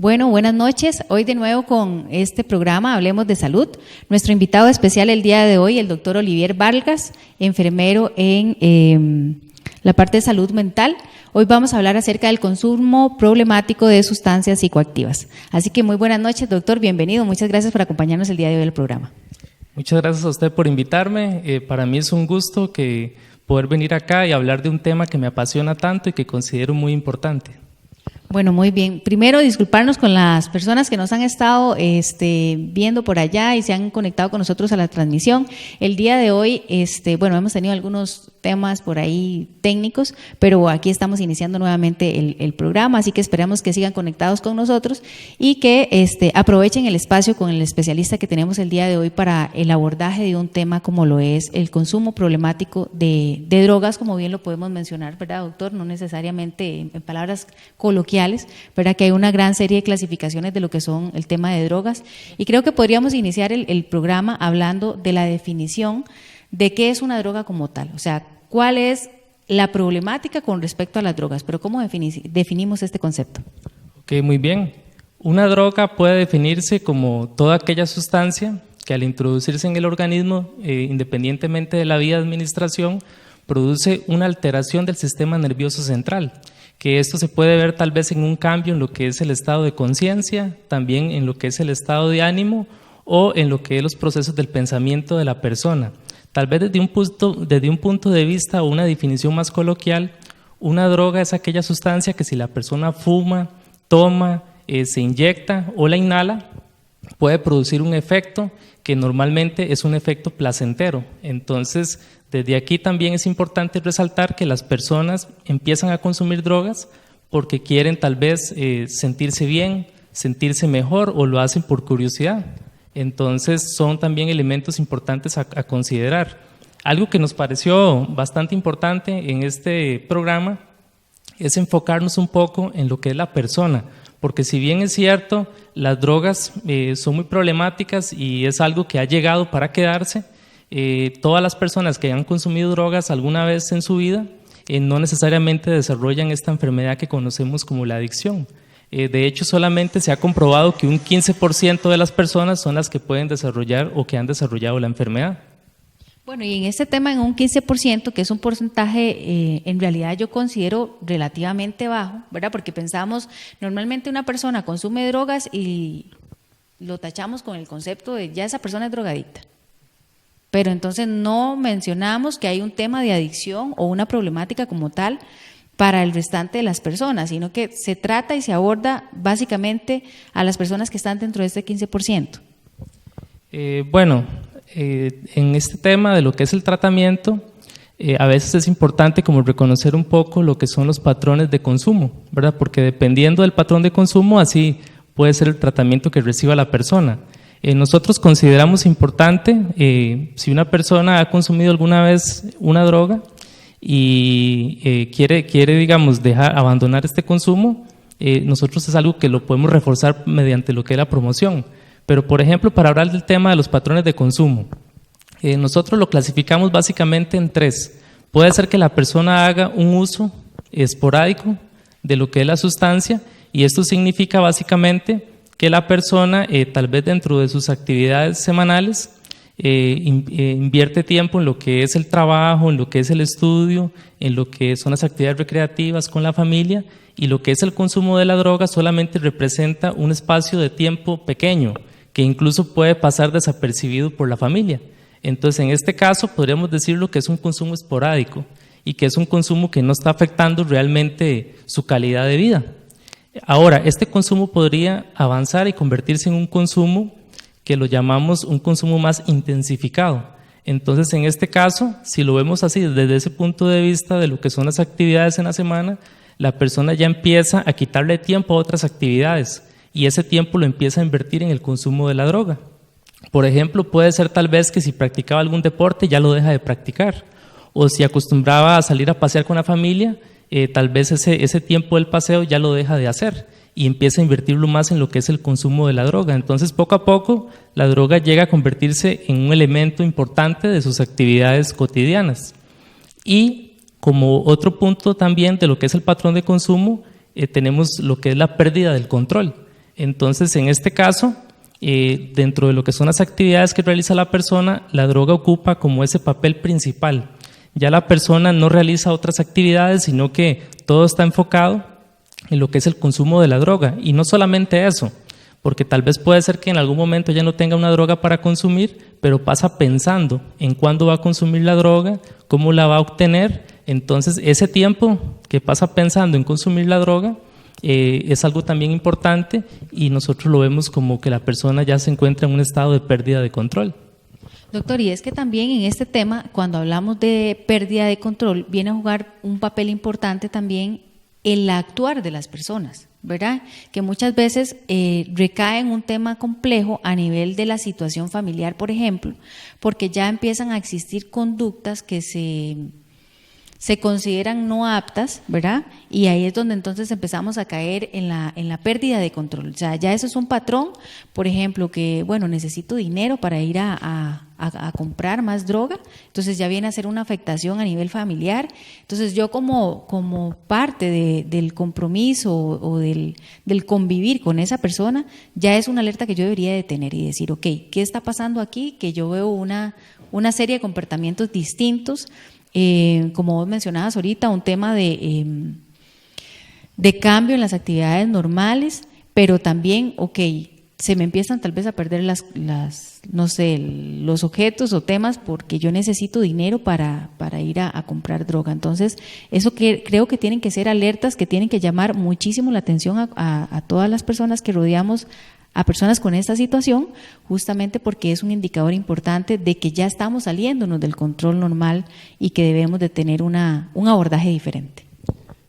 Bueno, buenas noches. Hoy de nuevo con este programa Hablemos de Salud. Nuestro invitado especial el día de hoy, el doctor Olivier Vargas, enfermero en la parte de salud mental. Hoy vamos a hablar acerca del consumo problemático de sustancias psicoactivas. Así que muy buenas noches, doctor, bienvenido. Muchas gracias por acompañarnos el día de hoy al programa. Muchas gracias a usted por invitarme. Para mí es un gusto poder venir acá y hablar de un tema que me apasiona tanto y que considero muy importante. Bueno, muy bien. Primero, disculparnos con las personas que nos han estado viendo por allá y se han conectado con nosotros a la transmisión. El día de hoy, hemos tenido algunos temas por ahí técnicos, pero aquí estamos iniciando nuevamente el programa, así que esperamos que sigan conectados con nosotros y que aprovechen el espacio con el especialista que tenemos el día de hoy para el abordaje de un tema como lo es el consumo problemático de drogas, como bien lo podemos mencionar, ¿verdad, doctor? No necesariamente en palabras coloquiales, ¿verdad? Que hay una gran serie de clasificaciones de lo que son el tema de drogas y creo que podríamos iniciar el programa hablando de la definición de qué es una droga como tal, o sea, cuál es la problemática con respecto a las drogas, pero ¿cómo definimos este concepto? Ok, muy bien. Una droga puede definirse como toda aquella sustancia que al introducirse en el organismo, independientemente de la vía de administración, produce una alteración del sistema nervioso central, que esto se puede ver tal vez en un cambio en lo que es el estado de conciencia, también en lo que es el estado de ánimo o en lo que es los procesos del pensamiento de la persona. Tal vez desde un punto de vista o una definición más coloquial, una droga es aquella sustancia que si la persona fuma, toma, se inyecta o la inhala, puede producir un efecto que normalmente es un efecto placentero. Entonces, desde aquí también es importante resaltar que las personas empiezan a consumir drogas porque quieren tal vez sentirse bien, sentirse mejor o lo hacen por curiosidad. Entonces son también elementos importantes a considerar. Algo que nos pareció bastante importante en este programa es enfocarnos un poco en lo que es la persona, porque si bien es cierto, las drogas son muy problemáticas y es algo que ha llegado para quedarse, todas las personas que han consumido drogas alguna vez en su vida no necesariamente desarrollan esta enfermedad que conocemos como la adicción. De hecho, solamente se ha comprobado que un 15% de las personas son las que pueden desarrollar o que han desarrollado la enfermedad. Bueno, y en este tema, en un 15%, que es un porcentaje, en realidad yo considero relativamente bajo, ¿verdad? Porque pensamos, normalmente una persona consume drogas y lo tachamos con el concepto de ya esa persona es drogadicta. Pero entonces no mencionamos que hay un tema de adicción o una problemática como tal para el restante de las personas, sino que se trata y se aborda básicamente a las personas que están dentro de este 15%. En este tema de lo que es el tratamiento, a veces es importante como reconocer un poco lo que son los patrones de consumo, ¿verdad? Porque dependiendo del patrón de consumo, así puede ser el tratamiento que reciba la persona. Nosotros consideramos importante, si una persona ha consumido alguna vez una droga y quiere digamos, abandonar este consumo, nosotros es algo que lo podemos reforzar mediante lo que es la promoción. Pero, por ejemplo, para hablar del tema de los patrones de consumo, nosotros lo clasificamos básicamente en 3. Puede ser que la persona haga un uso esporádico de lo que es la sustancia y esto significa básicamente que la persona, tal vez dentro de sus actividades semanales, invierte tiempo en lo que es el trabajo, en lo que es el estudio, en lo que son las actividades recreativas con la familia y lo que es el consumo de la droga solamente representa un espacio de tiempo pequeño que incluso puede pasar desapercibido por la familia. Entonces, en este caso podríamos decirlo que es un consumo esporádico y que es un consumo que no está afectando realmente su calidad de vida. Ahora, este consumo podría avanzar y convertirse en un consumo que lo llamamos un consumo más intensificado. Entonces, en este caso, si lo vemos así desde ese punto de vista de lo que son las actividades en la semana, la persona ya empieza a quitarle tiempo a otras actividades y ese tiempo lo empieza a invertir en el consumo de la droga. Por ejemplo, puede ser tal vez que si practicaba algún deporte ya lo deja de practicar, o si acostumbraba a salir a pasear con la familia, tal vez ese tiempo del paseo ya lo deja de hacer y empieza a invertirlo más en lo que es el consumo de la droga. Entonces, poco a poco, la droga llega a convertirse en un elemento importante de sus actividades cotidianas. Y como otro punto también de lo que es el patrón de consumo, tenemos lo que es la pérdida del control. Entonces, en este caso, dentro de lo que son las actividades que realiza la persona, la droga ocupa como ese papel principal. Ya la persona no realiza otras actividades, sino que todo está enfocado en lo que es el consumo de la droga. Y no solamente eso, porque tal vez puede ser que en algún momento ya no tenga una droga para consumir, pero pasa pensando en cuándo va a consumir la droga, cómo la va a obtener. Entonces, ese tiempo que pasa pensando en consumir la droga es algo también importante, y nosotros lo vemos como que la persona ya se encuentra en un estado de pérdida de control. Doctor, y es que también en este tema, cuando hablamos de pérdida de control, viene a jugar un papel importante también el actuar de las personas, ¿verdad? Que muchas veces recae en un tema complejo a nivel de la situación familiar, por ejemplo, porque ya empiezan a existir conductas que se consideran no aptas, ¿verdad? Y ahí es donde entonces empezamos a caer en la pérdida de control. O sea, ya eso es un patrón, por ejemplo, que, bueno, necesito dinero para ir a comprar más droga, entonces ya viene a ser una afectación a nivel familiar. Entonces yo como parte del compromiso o del convivir con esa persona, ya es una alerta que yo debería de tener y decir, ok, ¿qué está pasando aquí? Que yo veo una serie de comportamientos distintos. Como vos mencionabas ahorita, un tema de cambio en las actividades normales, pero también, ok, se me empiezan tal vez a perder no sé, los objetos o temas porque yo necesito dinero para ir a comprar droga. Entonces, eso que creo que tienen que ser alertas que tienen que llamar muchísimo la atención a todas las personas que rodeamos a personas con esta situación, justamente porque es un indicador importante de que ya estamos saliéndonos del control normal y que debemos de tener un abordaje diferente.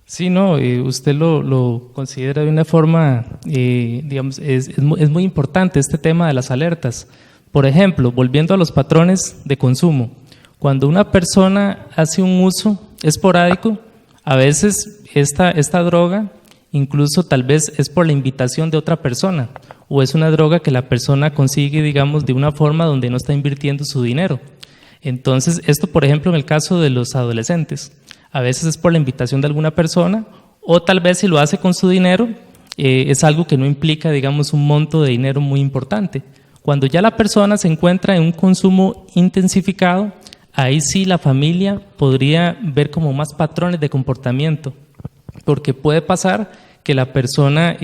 Sí, no, usted lo considera de una forma, digamos, es muy importante este tema de las alertas. Por ejemplo, volviendo a los patrones de consumo, cuando una persona hace un uso esporádico, a veces esta droga incluso tal vez es por la invitación de otra persona, o es una droga que la persona consigue, digamos, de una forma donde no está invirtiendo su dinero. Entonces, esto, por ejemplo, en el caso de los adolescentes, a veces es por la invitación de alguna persona, o tal vez si lo hace con su dinero, es algo que no implica, digamos, un monto de dinero muy importante. Cuando ya la persona se encuentra en un consumo intensificado, ahí sí la familia podría ver como más patrones de comportamiento, porque puede pasar que la persona,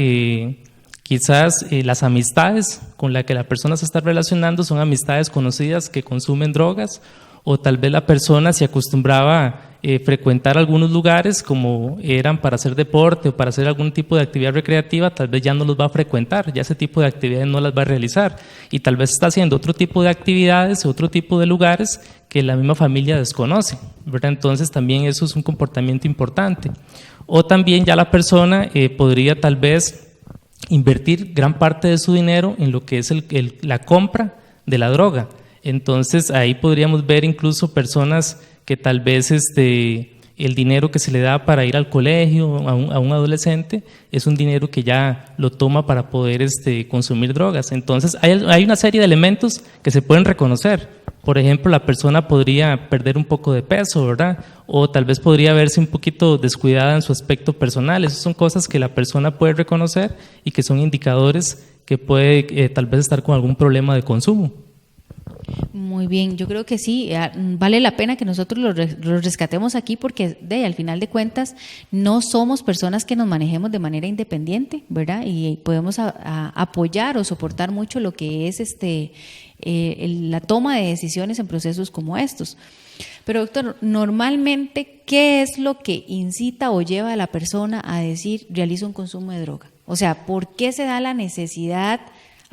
quizás las amistades con las que la persona se está relacionando son amistades conocidas que consumen drogas, o tal vez la persona se acostumbraba a frecuentar algunos lugares como eran para hacer deporte o para hacer algún tipo de actividad recreativa, tal vez ya no los va a frecuentar, ya ese tipo de actividades no las va a realizar, y tal vez está haciendo otro tipo de actividades, otro tipo de lugares que la misma familia desconoce, ¿verdad? Entonces también eso es un comportamiento importante. O también ya la persona podría tal vez invertir gran parte de su dinero en lo que es la compra de la droga. Entonces ahí podríamos ver incluso personas que tal vez el dinero que se le da para ir al colegio a un adolescente es un dinero que ya lo toma para poder consumir drogas. Entonces hay una serie de elementos que se pueden reconocer. Por ejemplo, la persona podría perder un poco de peso, ¿verdad? O tal vez podría verse un poquito descuidada en su aspecto personal. Esas son cosas que la persona puede reconocer y que son indicadores que puede tal vez estar con algún problema de consumo. Muy bien, yo creo que sí, vale la pena que nosotros lo rescatemos aquí porque al final de cuentas no somos personas que nos manejemos de manera independiente, ¿verdad? Y podemos apoyar o soportar mucho lo que es la toma de decisiones en procesos como estos. Pero doctor, normalmente, ¿qué es lo que incita o lleva a la persona a decir realizo un consumo de droga? O sea, ¿por qué se da la necesidad?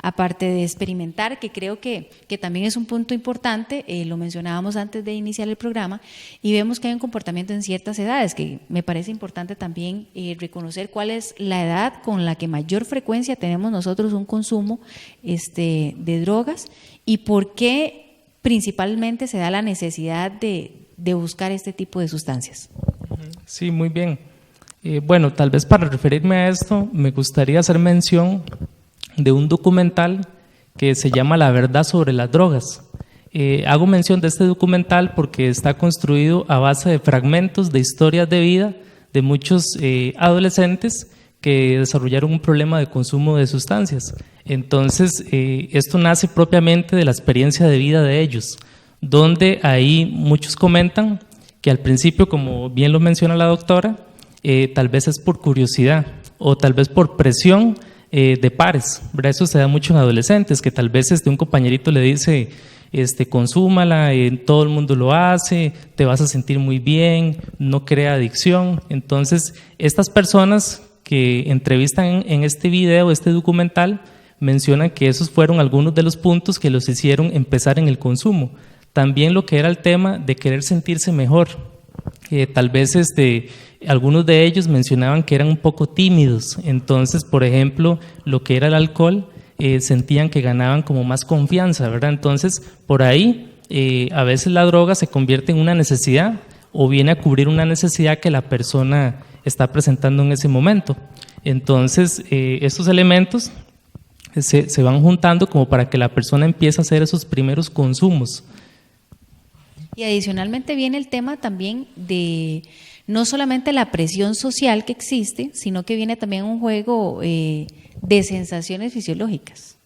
Aparte de experimentar, que creo que también es un punto importante, lo mencionábamos antes de iniciar el programa, y vemos que hay un comportamiento en ciertas edades, que me parece importante también reconocer cuál es la edad con la que mayor frecuencia tenemos nosotros un consumo de drogas y por qué principalmente se da la necesidad de buscar este tipo de sustancias. Sí, muy bien. Bueno, tal vez para referirme a esto, me gustaría hacer mención de un documental que se llama La verdad sobre las drogas. Hago mención de este documental porque está construido a base de fragmentos de historias de vida de muchos adolescentes que desarrollaron un problema de consumo de sustancias. Entonces, esto nace propiamente de la experiencia de vida de ellos, donde ahí muchos comentan que al principio, como bien lo menciona la doctora, tal vez es por curiosidad o tal vez por presión de pares, ¿verdad? Eso se da mucho en adolescentes, que tal vez un compañerito le dice, consúmala, todo el mundo lo hace, te vas a sentir muy bien, no crea adicción. Entonces, estas personas que entrevistan en este video, este documental, mencionan que esos fueron algunos de los puntos que los hicieron empezar en el consumo. También lo que era el tema de querer sentirse mejor. Tal vez algunos de ellos mencionaban que eran un poco tímidos, entonces, por ejemplo, lo que era el alcohol, sentían que ganaban como más confianza, ¿verdad? Entonces, por ahí, a veces la droga se convierte en una necesidad o viene a cubrir una necesidad que la persona está presentando en ese momento. Entonces, estos elementos se van juntando como para que la persona empiece a hacer esos primeros consumos. Y adicionalmente viene el tema también de no solamente la presión social que existe, sino que viene también un juego de sensaciones fisiológicas,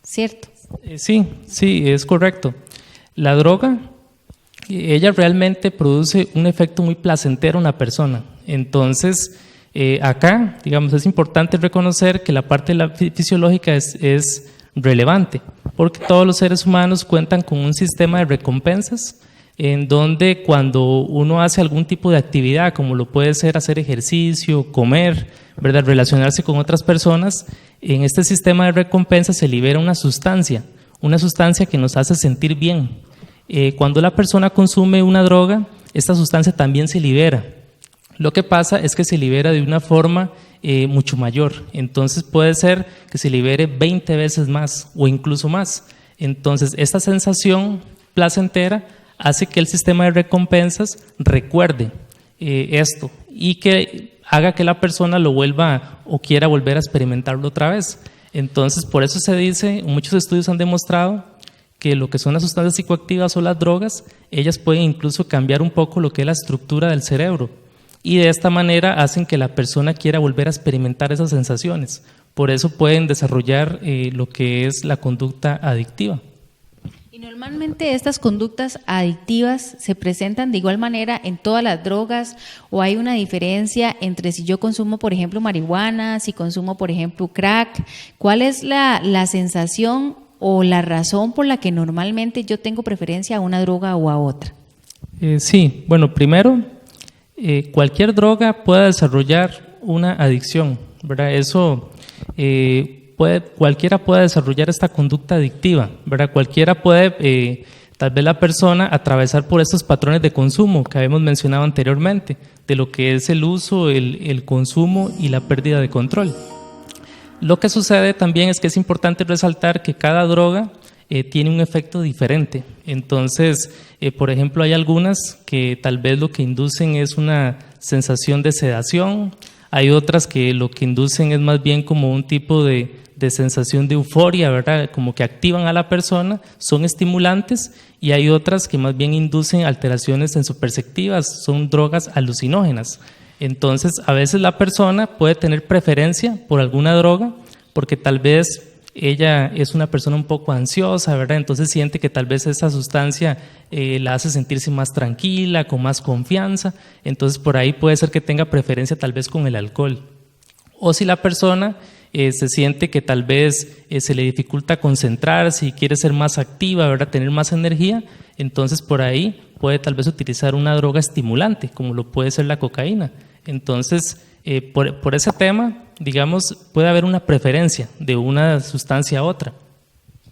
¿cierto? Sí, es correcto. La droga, ella realmente produce un efecto muy placentero en la persona. Entonces, acá, digamos, es importante reconocer que la parte de la fisiológica es relevante, porque todos los seres humanos cuentan con un sistema de recompensas en donde cuando uno hace algún tipo de actividad, como lo puede ser hacer ejercicio, comer, ¿verdad?, relacionarse con otras personas, en este sistema de recompensas se libera una sustancia que nos hace sentir bien. Cuando la persona consume una droga, esta sustancia también se libera. Lo que pasa es que se libera de una forma mucho mayor, entonces puede ser que se libere 20 veces más o incluso más. Entonces, esta sensación placentera hace que el sistema de recompensas recuerde esto y que haga que la persona lo vuelva o quiera volver a experimentarlo otra vez. Entonces, por eso se dice, muchos estudios han demostrado que lo que son las sustancias psicoactivas o las drogas, ellas pueden incluso cambiar un poco lo que es la estructura del cerebro y de esta manera hacen que la persona quiera volver a experimentar esas sensaciones. Por eso pueden desarrollar lo que es la conducta adictiva. Y normalmente estas conductas adictivas se presentan de igual manera en todas las drogas, o hay una diferencia entre si yo consumo, por ejemplo, marihuana, si consumo, por ejemplo, crack. ¿Cuál es la sensación o la razón por la que normalmente yo tengo preferencia a una droga o a otra? Sí, bueno, primero, cualquier droga puede desarrollar una adicción, ¿verdad? Eso cualquiera puede desarrollar esta conducta adictiva, ¿verdad? Cualquiera puede, tal vez la persona, atravesar por estos patrones de consumo que habíamos mencionado anteriormente, de lo que es el uso, el consumo y la pérdida de control. Lo que sucede también es que es importante resaltar que cada droga tiene un efecto diferente. Entonces, por ejemplo, hay algunas que tal vez lo que inducen es una sensación de sedación, hay otras que lo que inducen es más bien como un tipo de sensación de euforia, ¿verdad? Como que activan a la persona, son estimulantes, y hay otras que más bien inducen alteraciones sensoperceptivas, son drogas alucinógenas. Entonces, a veces la persona puede tener preferencia por alguna droga porque tal vez ella es una persona un poco ansiosa, ¿verdad? Entonces siente que tal vez esa sustancia la hace sentirse más tranquila, con más confianza, entonces por ahí puede ser que tenga preferencia tal vez con el alcohol. O si la persona se siente que tal vez se le dificulta concentrarse y quiere ser más activa, ¿verdad?, tener más energía, entonces por ahí puede tal vez utilizar una droga estimulante, como lo puede ser la cocaína. Entonces, por ese tema, digamos, puede haber una preferencia de una sustancia a otra.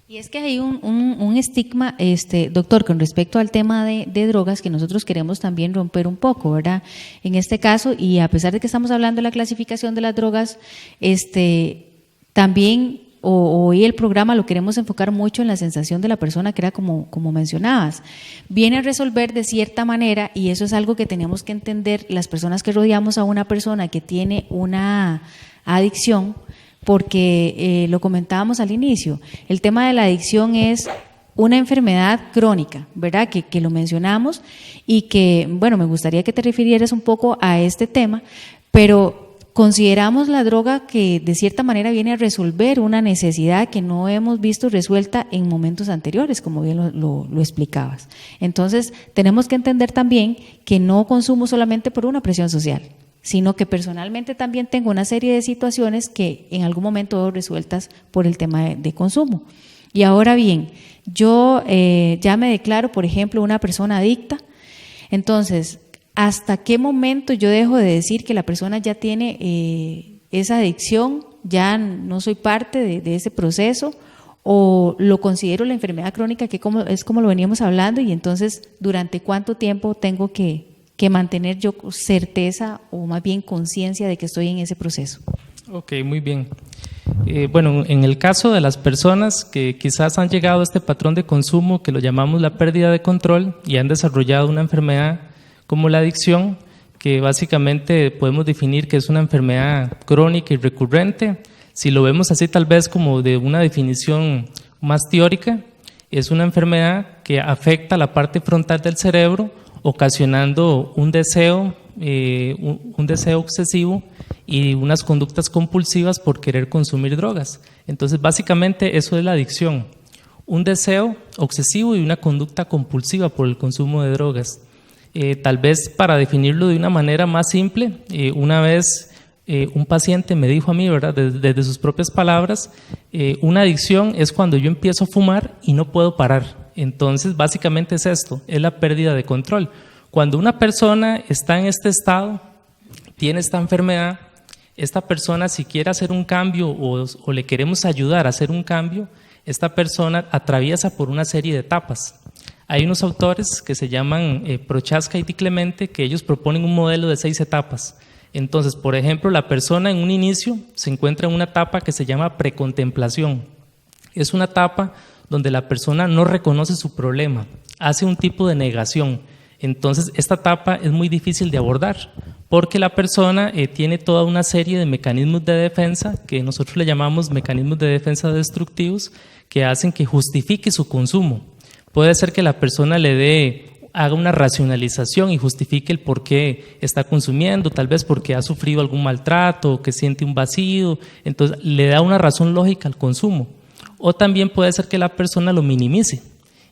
Y es que hay un estigma, doctor, con respecto al tema de drogas que nosotros queremos también romper un poco, ¿verdad? En este caso, y a pesar de que estamos hablando de la clasificación de las drogas, también hoy el programa lo queremos enfocar mucho en la sensación de la persona, que era como mencionabas. Viene a resolver de cierta manera, y eso es algo que tenemos que entender las personas que rodeamos a una persona que tiene una adicción, porque lo comentábamos al inicio, el tema de la adicción es una enfermedad crónica, ¿verdad? Que lo mencionamos y que, bueno, me gustaría que te refirieras un poco a este tema, pero consideramos la droga que de cierta manera viene a resolver una necesidad que no hemos visto resuelta en momentos anteriores, como bien lo explicabas. Entonces, tenemos que entender también que no consumo solamente por una presión social, sino que personalmente también tengo una serie de situaciones que en algún momento veo resueltas por el tema de consumo. Y ahora bien, yo ya me declaro, por ejemplo, una persona adicta. Entonces, ¿hasta qué momento yo dejo de decir que la persona ya tiene esa adicción, ya no soy parte de ese proceso, o lo considero la enfermedad crónica, que es como lo veníamos hablando, y entonces durante cuánto tiempo tengo que mantener yo certeza o más bien conciencia de que estoy en ese proceso? Ok, muy bien. Bueno, en el caso de las personas que quizás han llegado a este patrón de consumo que lo llamamos la pérdida de control y han desarrollado una enfermedad como la adicción, que básicamente podemos definir que es una enfermedad crónica y recurrente. Si lo vemos así tal vez como de una definición más teórica, es una enfermedad que afecta la parte frontal del cerebro, ocasionando un deseo obsesivo y unas conductas compulsivas por querer consumir drogas. Entonces, básicamente eso es la adicción, un deseo obsesivo y una conducta compulsiva por el consumo de drogas. Tal vez para definirlo de una manera más simple, una vez un paciente me dijo a mí, ¿verdad?, desde sus propias palabras, una adicción es cuando yo empiezo a fumar y no puedo parar. Entonces, básicamente es esto, es la pérdida de control. Cuando una persona está en este estado, tiene esta enfermedad, esta persona si quiere hacer un cambio o le queremos ayudar a hacer un cambio, esta persona atraviesa por una serie de etapas. Hay unos autores que se llaman Prochaska y Di Clemente, que ellos proponen un modelo de 6 etapas. Entonces, por ejemplo, la persona en un inicio se encuentra en una etapa que se llama precontemplación. Es una etapa donde la persona no reconoce su problema, hace un tipo de negación. Entonces, esta etapa es muy difícil de abordar porque la persona tiene toda una serie de mecanismos de defensa que nosotros le llamamos mecanismos de defensa destructivos que hacen que justifique su consumo. Puede ser que la persona haga una racionalización y justifique el por qué está consumiendo, tal vez porque ha sufrido algún maltrato o que siente un vacío, entonces le da una razón lógica al consumo. O también puede ser que la persona lo minimice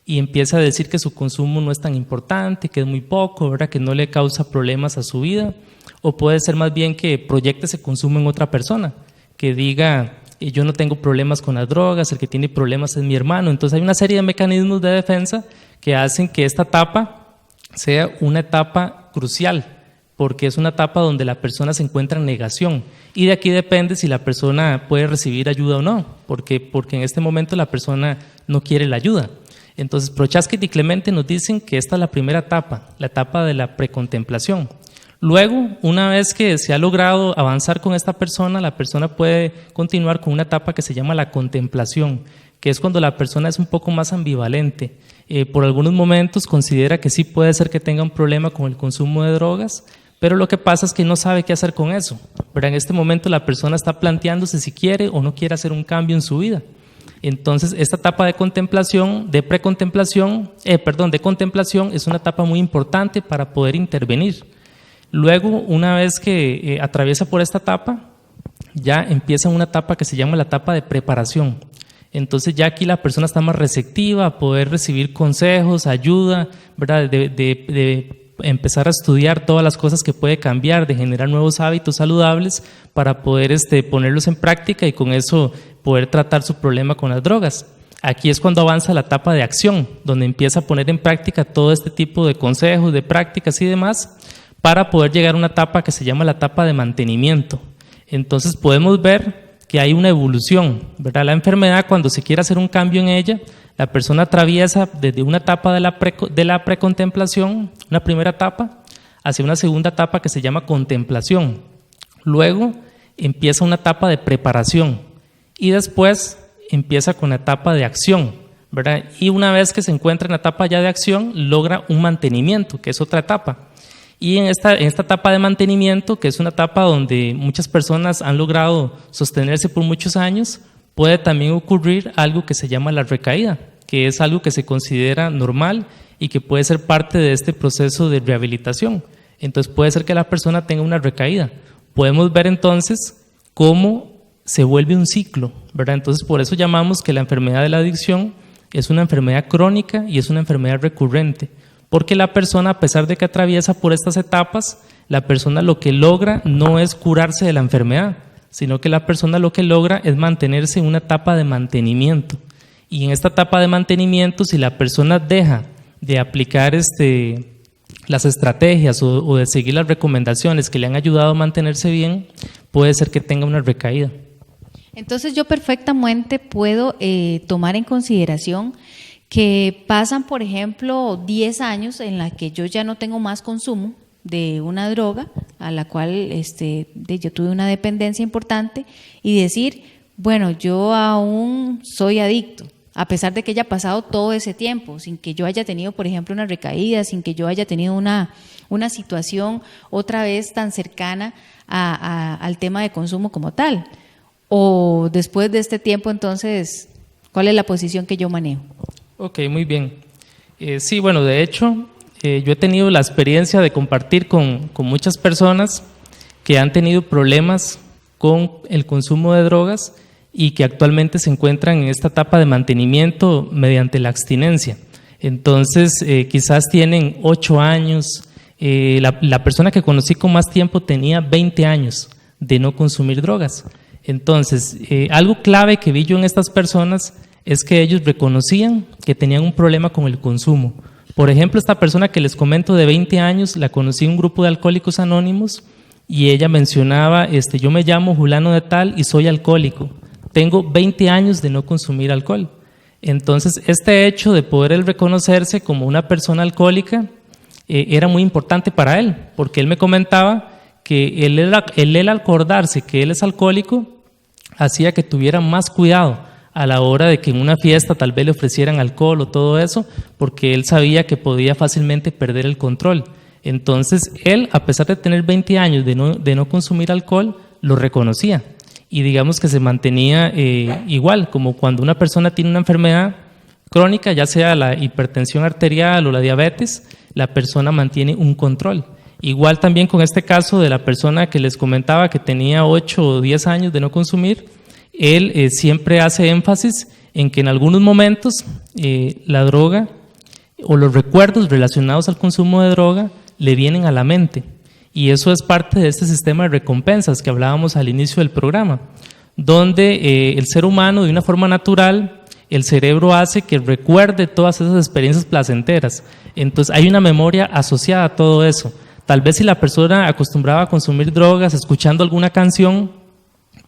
y empieza a decir que su consumo no es tan importante, que es muy poco, ¿verdad?, que no le causa problemas a su vida. O puede ser más bien que proyecte ese consumo en otra persona, que diga, yo no tengo problemas con las drogas, el que tiene problemas es mi hermano. Entonces hay una serie de mecanismos de defensa que hacen que esta etapa sea una etapa crucial, porque es una etapa donde la persona se encuentra en negación y de aquí depende si la persona puede recibir ayuda o no, porque en este momento la persona no quiere la ayuda. Entonces, Prochaska y Di Clemente nos dicen que esta es la primera etapa, la etapa de la precontemplación. Luego, una vez que se ha logrado avanzar con esta persona, la persona puede continuar con una etapa que se llama la contemplación, que es cuando la persona es un poco más ambivalente. Por algunos momentos considera que sí puede ser que tenga un problema con el consumo de drogas, pero lo que pasa es que no sabe qué hacer con eso. Pero en este momento la persona está planteándose si quiere o no quiere hacer un cambio en su vida. Entonces, esta etapa de contemplación es una etapa muy importante para poder intervenir. Luego, una vez que atraviesa por esta etapa, ya empieza una etapa que se llama la etapa de preparación. Entonces, ya aquí la persona está más receptiva a poder recibir consejos, ayuda, ¿verdad?, de empezar a estudiar todas las cosas que puede cambiar, de generar nuevos hábitos saludables para poder ponerlos en práctica y con eso poder tratar su problema con las drogas. Aquí es cuando avanza la etapa de acción, donde empieza a poner en práctica todo este tipo de consejos, de prácticas y demás, para poder llegar a una etapa que se llama la etapa de mantenimiento. Entonces podemos ver que hay una evolución, ¿verdad? La enfermedad, cuando se quiere hacer un cambio en ella, la persona atraviesa desde una etapa de la precontemplación, una primera etapa, hacia una segunda etapa que se llama contemplación. Luego empieza una etapa de preparación y después empieza con la etapa de acción, ¿verdad? Y una vez que se encuentra en la etapa ya de acción, logra un mantenimiento, que es otra etapa. Y en esta etapa de mantenimiento, que es una etapa donde muchas personas han logrado sostenerse por muchos años, puede también ocurrir algo que se llama la recaída, que es algo que se considera normal y que puede ser parte de este proceso de rehabilitación. Entonces puede ser que la persona tenga una recaída, podemos ver entonces cómo se vuelve un ciclo, ¿verdad? Entonces, por eso llamamos que la enfermedad de la adicción es una enfermedad crónica y es una enfermedad recurrente, porque la persona, a pesar de que atraviesa por estas etapas, la persona lo que logra no es curarse de la enfermedad, sino que la persona lo que logra es mantenerse en una etapa de mantenimiento. Y en esta etapa de mantenimiento, si la persona deja de aplicar las estrategias o de seguir las recomendaciones que le han ayudado a mantenerse bien, puede ser que tenga una recaída. Entonces yo perfectamente puedo tomar en consideración que pasan, por ejemplo, 10 años en la que yo ya no tengo más consumo de una droga a la cual yo tuve una dependencia importante, y decir, bueno, yo aún soy adicto, a pesar de que haya pasado todo ese tiempo, sin que yo haya tenido, por ejemplo, una recaída, sin que yo haya tenido una situación otra vez tan cercana al tema de consumo como tal. O después de este tiempo, entonces, ¿cuál es la posición que yo manejo? Ok, muy bien. Sí, bueno, de hecho, yo he tenido la experiencia de compartir con muchas personas que han tenido problemas con el consumo de drogas y que actualmente se encuentran en esta etapa de mantenimiento mediante la abstinencia. Entonces, quizás tienen 8 años. La persona que conocí con más tiempo tenía 20 años de no consumir drogas. Entonces, algo clave que vi yo en estas personas es que ellos reconocían que tenían un problema con el consumo. Por ejemplo, esta persona que les comento de 20 años, la conocí en un grupo de Alcohólicos Anónimos y ella mencionaba, yo me llamo Julano de tal y soy alcohólico. Tengo 20 años de no consumir alcohol. Entonces, este hecho de poder él reconocerse como una persona alcohólica era muy importante para él, porque él me comentaba que él al acordarse que él es alcohólico, hacía que tuviera más cuidado a la hora de que en una fiesta tal vez le ofrecieran alcohol o todo eso, porque él sabía que podía fácilmente perder el control. Entonces, él, a pesar de tener 20 años de no consumir alcohol, lo reconocía. Y digamos que se mantenía igual, como cuando una persona tiene una enfermedad crónica, ya sea la hipertensión arterial o la diabetes, la persona mantiene un control. Igual también con este caso de la persona que les comentaba que tenía 8 o 10 años de no consumir, él siempre hace énfasis en que en algunos momentos la droga o los recuerdos relacionados al consumo de droga le vienen a la mente. Y eso es parte de este sistema de recompensas que hablábamos al inicio del programa, donde el ser humano, de una forma natural, el cerebro hace que recuerde todas esas experiencias placenteras. Entonces hay una memoria asociada a todo eso. Tal vez si la persona acostumbraba a consumir drogas escuchando alguna canción,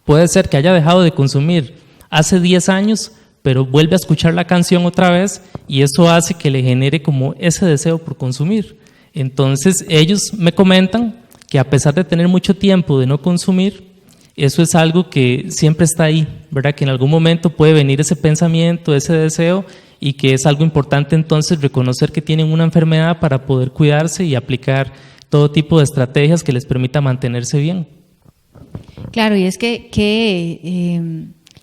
puede ser que haya dejado de consumir hace 10 años, pero vuelve a escuchar la canción otra vez y eso hace que le genere como ese deseo por consumir. Entonces ellos me comentan que a pesar de tener mucho tiempo de no consumir, eso es algo que siempre está ahí, ¿verdad? Que en algún momento puede venir ese pensamiento, ese deseo, y que es algo importante entonces reconocer que tienen una enfermedad para poder cuidarse y aplicar todo tipo de estrategias que les permita mantenerse bien. Claro, y es que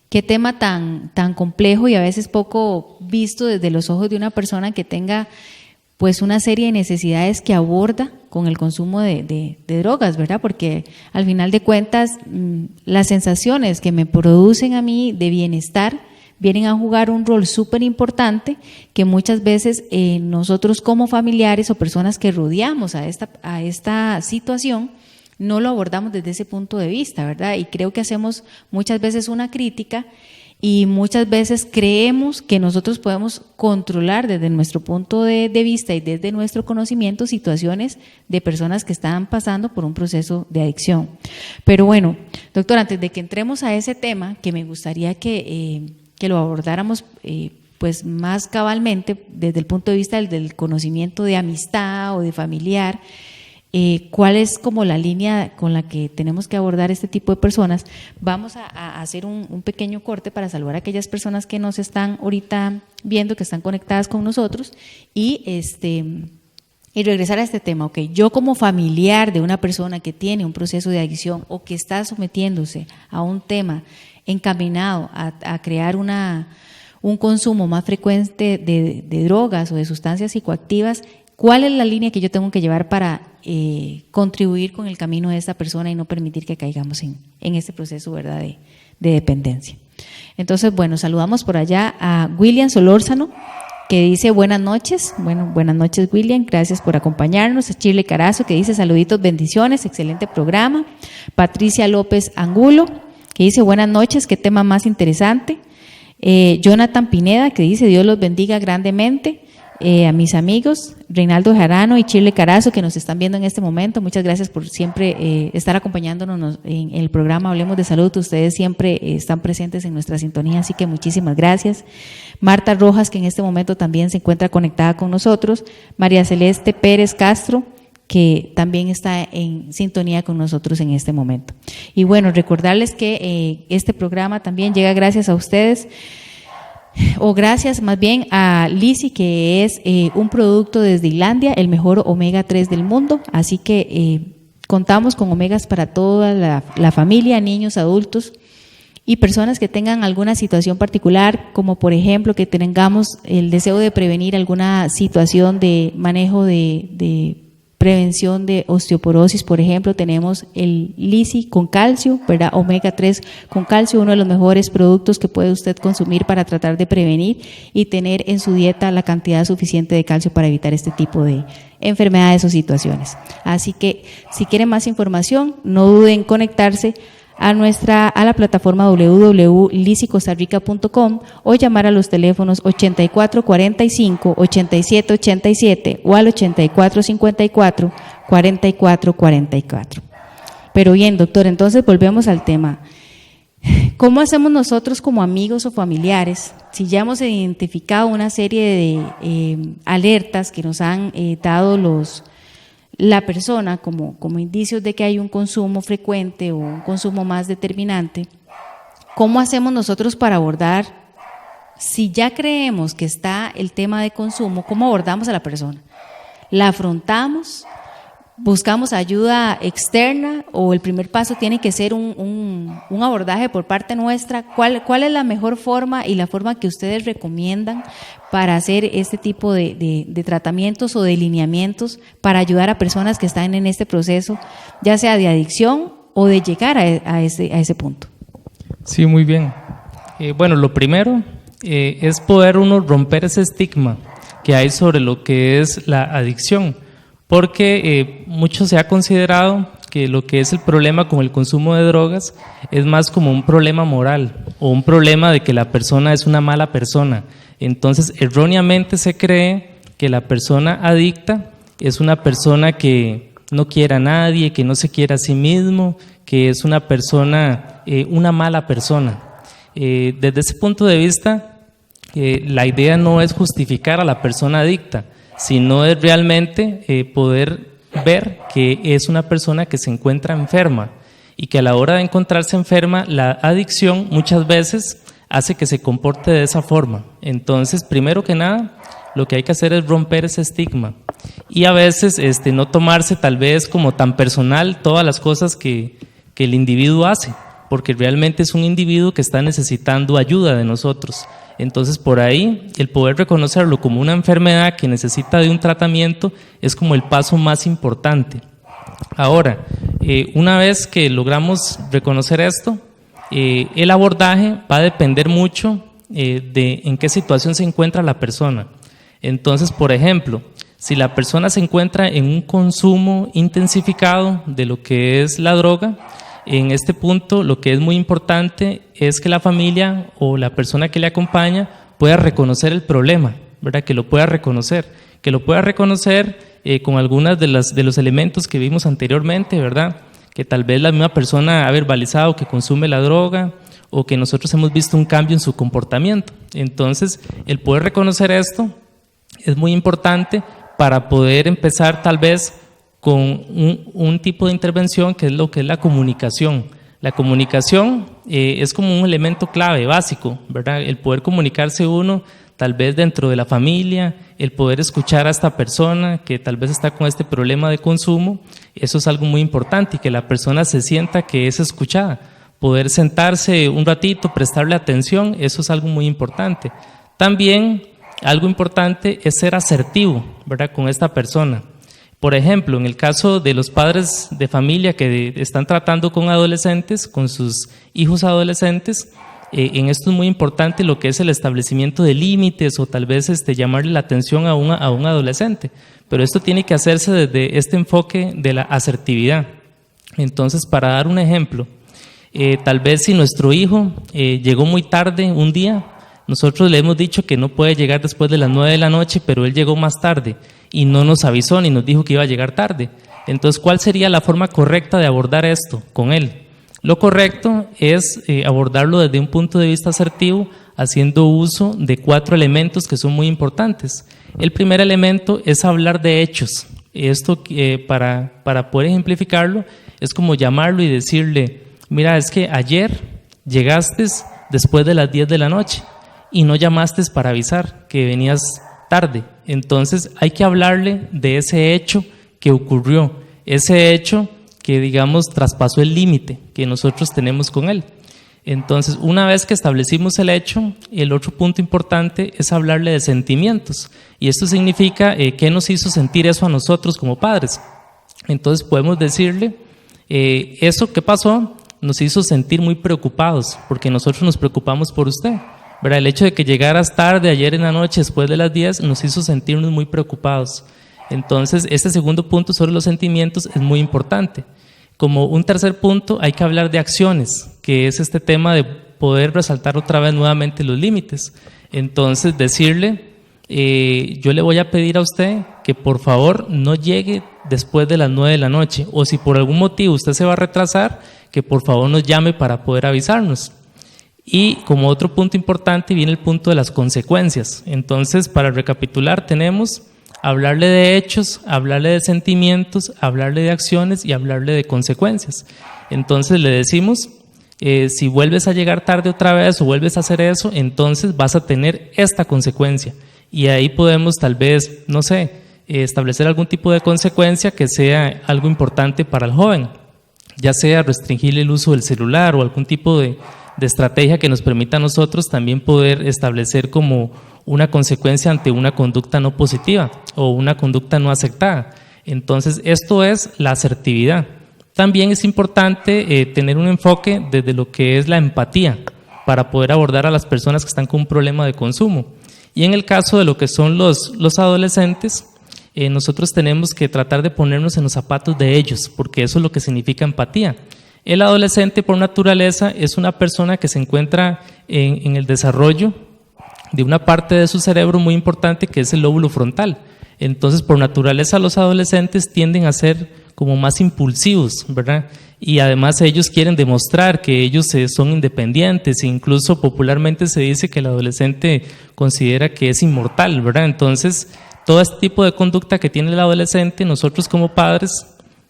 qué tema tan complejo y a veces poco visto desde los ojos de una persona que tenga pues una serie de necesidades que aborda con el consumo de drogas, ¿verdad? Porque al final de cuentas las sensaciones que me producen a mí de bienestar vienen a jugar un rol súper importante que muchas veces nosotros como familiares o personas que rodeamos a esta situación no lo abordamos desde ese punto de vista, ¿verdad? Y creo que hacemos muchas veces una crítica y muchas veces creemos que nosotros podemos controlar desde nuestro punto de vista y desde nuestro conocimiento situaciones de personas que están pasando por un proceso de adicción. Pero bueno, doctor, antes de que entremos a ese tema, que me gustaría que lo abordáramos pues más cabalmente desde el punto de vista del conocimiento de amistad o de familiar, cuál es como la línea con la que tenemos que abordar este tipo de personas. Vamos a hacer un pequeño corte para saludar a aquellas personas que nos están ahorita viendo, que están conectadas con nosotros y regresar a este tema. Okay, yo como familiar de una persona que tiene un proceso de adicción o que está sometiéndose a un tema encaminado a crear una un consumo más frecuente de drogas o de sustancias psicoactivas, ¿cuál es la línea que yo tengo que llevar para contribuir con el camino de esta persona y no permitir que caigamos en este proceso, ¿verdad?, de dependencia? Entonces, bueno, saludamos por allá a William Solórzano, que dice buenas noches. Bueno, buenas noches, William, gracias por acompañarnos. A Shirley Carazo, que dice saluditos, bendiciones, excelente programa. Patricia López Angulo, que dice buenas noches, qué tema más interesante. Jonathan Pineda, que dice Dios los bendiga grandemente. A mis amigos Reinaldo Jarano y Shirley Carazo, que nos están viendo en este momento, muchas gracias por siempre estar acompañándonos en el programa Hablemos de Salud. Ustedes siempre están presentes en nuestra sintonía, así que muchísimas gracias. Marta Rojas, que en este momento también se encuentra conectada con nosotros. María Celeste Pérez Castro, que también está en sintonía con nosotros en este momento. Y bueno, recordarles que este programa también llega gracias a ustedes, o gracias más bien a Lisi, que es un producto desde Islandia, el mejor omega 3 del mundo, así que contamos con omegas para toda la familia, niños, adultos y personas que tengan alguna situación particular, como por ejemplo que tengamos el deseo de prevenir alguna situación de manejo de prevención de osteoporosis. Por ejemplo, tenemos el Lisi con calcio, ¿verdad? Omega 3 con calcio, uno de los mejores productos que puede usted consumir para tratar de prevenir y tener en su dieta la cantidad suficiente de calcio para evitar este tipo de enfermedades o situaciones. Así que si quieren más información, no duden en conectarse a la plataforma www.lisicostarrica.com o llamar a los teléfonos 8445-8787 o al 8454-4444. Pero bien, doctor, entonces volvemos al tema. ¿Cómo hacemos nosotros como amigos o familiares, si ya hemos identificado una serie de alertas que nos han dado la persona como indicios de que hay un consumo frecuente o un consumo más determinante? ¿Cómo hacemos nosotros para abordar, si ya creemos que está el tema de consumo, cómo abordamos a la persona? ¿La afrontamos? ¿Buscamos ayuda externa? ¿O el primer paso tiene que ser un abordaje por parte nuestra? ¿Cuál es la mejor forma y la forma que ustedes recomiendan para hacer este tipo de tratamientos o de lineamientos para ayudar a personas que están en este proceso, ya sea de adicción o de llegar a ese punto? Sí, muy bien. Bueno, lo primero es poder uno romper ese estigma que hay sobre lo que es la adicción, porque mucho se ha considerado que lo que es el problema con el consumo de drogas es más como un problema moral o un problema de que la persona es una mala persona. Entonces, erróneamente se cree que la persona adicta es una persona que no quiere a nadie, que no se quiere a sí mismo, que es una persona, una mala persona. Desde ese punto de vista, la idea no es justificar a la persona adicta, sino es realmente poder ver que es una persona que se encuentra enferma y que a la hora de encontrarse enferma, la adicción muchas veces hace que se comporte de esa forma. Entonces, primero que nada, lo que hay que hacer es romper ese estigma y a veces no tomarse tal vez como tan personal todas las cosas que el individuo hace, porque realmente es un individuo que está necesitando ayuda de nosotros. Entonces, por ahí, el poder reconocerlo como una enfermedad que necesita de un tratamiento es como el paso más importante. Ahora, una vez que logramos reconocer esto, el abordaje va a depender mucho de en qué situación se encuentra la persona. Entonces, por ejemplo, si la persona se encuentra en un consumo intensificado de lo que es la droga, en este punto lo que es muy importante es que la familia o la persona que le acompaña pueda reconocer el problema, ¿verdad? Que lo pueda reconocer con algunas de los elementos que vimos anteriormente, ¿verdad? Que tal vez la misma persona ha verbalizado que consume la droga o que nosotros hemos visto un cambio en su comportamiento. Entonces, el poder reconocer esto es muy importante para poder empezar tal vez con un tipo de intervención que es lo que es la comunicación. La comunicación es como un elemento clave, básico, ¿verdad? El poder comunicarse uno, tal vez dentro de la familia, el poder escuchar a esta persona que tal vez está con este problema de consumo, eso es algo muy importante y que la persona se sienta que es escuchada, poder sentarse un ratito, prestarle atención, eso es algo muy importante. También algo importante es ser asertivo, ¿verdad?, con esta persona. Por ejemplo, en el caso de los padres de familia que están tratando con adolescentes, con sus hijos adolescentes, en esto es muy importante lo que es el establecimiento de límites o tal vez llamarle la atención a un adolescente. Pero esto tiene que hacerse desde este enfoque de la asertividad. Entonces, para dar un ejemplo, tal vez si nuestro hijo llegó muy tarde un día, nosotros le hemos dicho que no puede llegar después de las 9 de la noche, pero él llegó más tarde y no nos avisó ni nos dijo que iba a llegar tarde. Entonces, ¿cuál sería la forma correcta de abordar esto con él? Lo correcto es abordarlo desde un punto de vista asertivo, haciendo uso de 4 elementos que son muy importantes. El primer elemento es hablar de hechos. Esto, para poder ejemplificarlo, es como llamarlo y decirle: mira, es que ayer llegaste después de las 10 de la noche y no llamaste para avisar que venías tarde. Entonces hay que hablarle de ese hecho que ocurrió, ese hecho que, digamos, traspasó el límite que nosotros tenemos con él. Entonces, una vez que establecimos el hecho, el otro punto importante es hablarle de sentimientos. Y esto significa qué nos hizo sentir eso a nosotros como padres. Entonces, podemos decirle, eso que pasó nos hizo sentir muy preocupados, porque nosotros nos preocupamos por usted, ¿verdad? El hecho de que llegaras tarde ayer en la noche después de las 10 nos hizo sentirnos muy preocupados. Entonces, este segundo punto sobre los sentimientos es muy importante. Como un tercer punto, hay que hablar de acciones, que es este tema de poder resaltar otra vez nuevamente los límites. Entonces, decirle, yo le voy a pedir a usted que por favor no llegue después de las 9 de la noche, o si por algún motivo usted se va a retrasar, que por favor nos llame para poder avisarnos. Y como otro punto importante viene el punto de las consecuencias. Entonces, para recapitular, tenemos hablarle de hechos, hablarle de sentimientos, hablarle de acciones y hablarle de consecuencias. Entonces le decimos, si vuelves a llegar tarde otra vez o vuelves a hacer eso, entonces vas a tener esta consecuencia. Y ahí podemos tal vez, no sé, establecer algún tipo de consecuencia que sea algo importante para el joven, ya sea restringir el uso del celular o algún tipo de estrategia que nos permita a nosotros también poder establecer como una consecuencia ante una conducta no positiva o una conducta no aceptada. Entonces, esto es la asertividad. También es importante tener un enfoque desde lo que es la empatía para poder abordar a las personas que están con un problema de consumo. Y en el caso de lo que son los adolescentes, nosotros tenemos que tratar de ponernos en los zapatos de ellos, porque eso es lo que significa empatía. El adolescente, por naturaleza, es una persona que se encuentra en el desarrollo de una parte de su cerebro muy importante, que es el lóbulo frontal. Entonces, por naturaleza, los adolescentes tienden a ser como más impulsivos, ¿verdad? Y además ellos quieren demostrar que ellos son independientes, e incluso popularmente se dice que el adolescente considera que es inmortal, ¿verdad? Entonces, todo este tipo de conducta que tiene el adolescente, nosotros como padres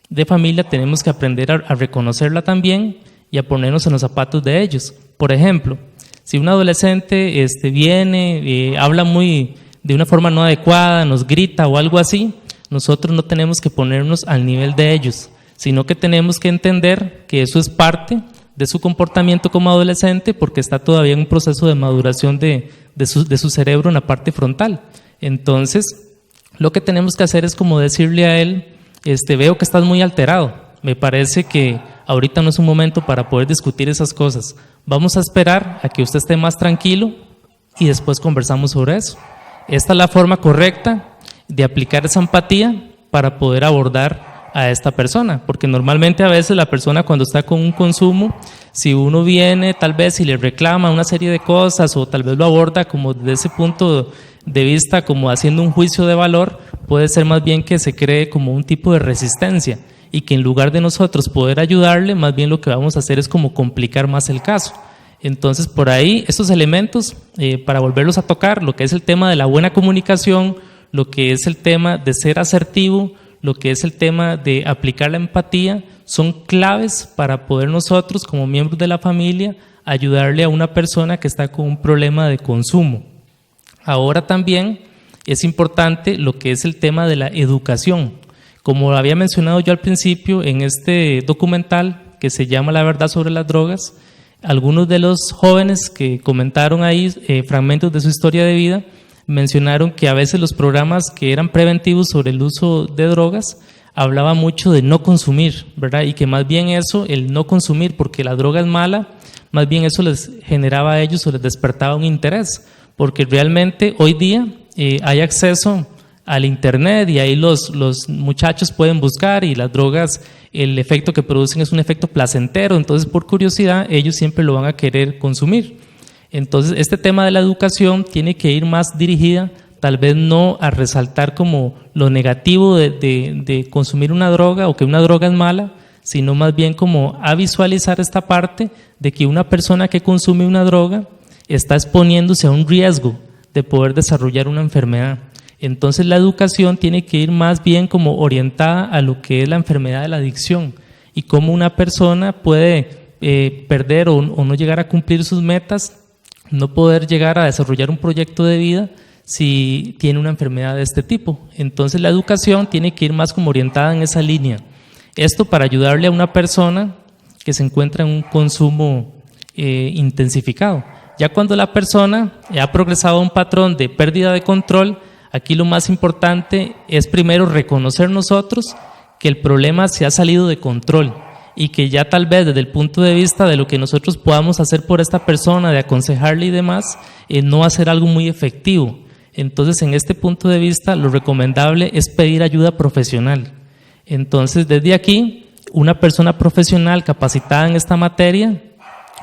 de familia tenemos que aprender a reconocerla también y a ponernos en los zapatos de ellos. Por ejemplo, si un adolescente viene, habla de una forma no adecuada, nos grita o algo así, nosotros no tenemos que ponernos al nivel de ellos, sino que tenemos que entender que eso es parte de su comportamiento como adolescente, porque está todavía en un proceso de maduración de su cerebro en la parte frontal. Entonces, lo que tenemos que hacer es como decirle a él, veo que estás muy alterado, me parece que ahorita no es un momento para poder discutir esas cosas. Vamos a esperar a que usted esté más tranquilo y después conversamos sobre eso. Esta es la forma correcta de aplicar esa empatía para poder abordar a esta persona, porque normalmente a veces la persona cuando está con un consumo, si uno viene tal vez y le reclama una serie de cosas o tal vez lo aborda como desde ese punto de vista, como haciendo un juicio de valor, puede ser más bien que se cree como un tipo de resistencia y que en lugar de nosotros poder ayudarle, más bien lo que vamos a hacer es como complicar más el caso. Entonces, por ahí, estos elementos, para volverlos a tocar, lo que es el tema de la buena comunicación, lo que es el tema de ser asertivo, lo que es el tema de aplicar la empatía, son claves para poder nosotros, como miembros de la familia, ayudarle a una persona que está con un problema de consumo. Ahora también es importante lo que es el tema de la educación. Como había mencionado yo al principio, en este documental que se llama La verdad sobre las drogas. Algunos de los jóvenes que comentaron ahí fragmentos de su historia de vida mencionaron que a veces los programas que eran preventivos sobre el uso de drogas hablaba mucho de no consumir, ¿verdad? Y que más bien eso, el no consumir porque la droga es mala, más bien eso les generaba a ellos o les despertaba un interés, porque realmente hoy día hay acceso al internet y ahí los muchachos pueden buscar, y las drogas, el efecto que producen es un efecto placentero, entonces por curiosidad ellos siempre lo van a querer consumir. Entonces este tema de la educación tiene que ir más dirigida, tal vez no a resaltar como lo negativo de consumir una droga o que una droga es mala, sino más bien como a visualizar esta parte de que una persona que consume una droga está exponiéndose a un riesgo de poder desarrollar una enfermedad. Entonces la educación tiene que ir más bien como orientada a lo que es la enfermedad de la adicción y cómo una persona puede perder o no llegar a cumplir sus metas, no poder llegar a desarrollar un proyecto de vida si tiene una enfermedad de este tipo. Entonces la educación tiene que ir más como orientada en esa línea. Esto para ayudarle a una persona que se encuentra en un consumo intensificado. Ya cuando la persona ha progresado a un patrón de pérdida de control, aquí lo más importante es primero reconocer nosotros que el problema se ha salido de control y que ya tal vez desde el punto de vista de lo que nosotros podamos hacer por esta persona, de aconsejarle y demás, no va a ser algo muy efectivo. Entonces, en este punto de vista, lo recomendable es pedir ayuda profesional. Entonces, desde aquí, una persona profesional capacitada en esta materia,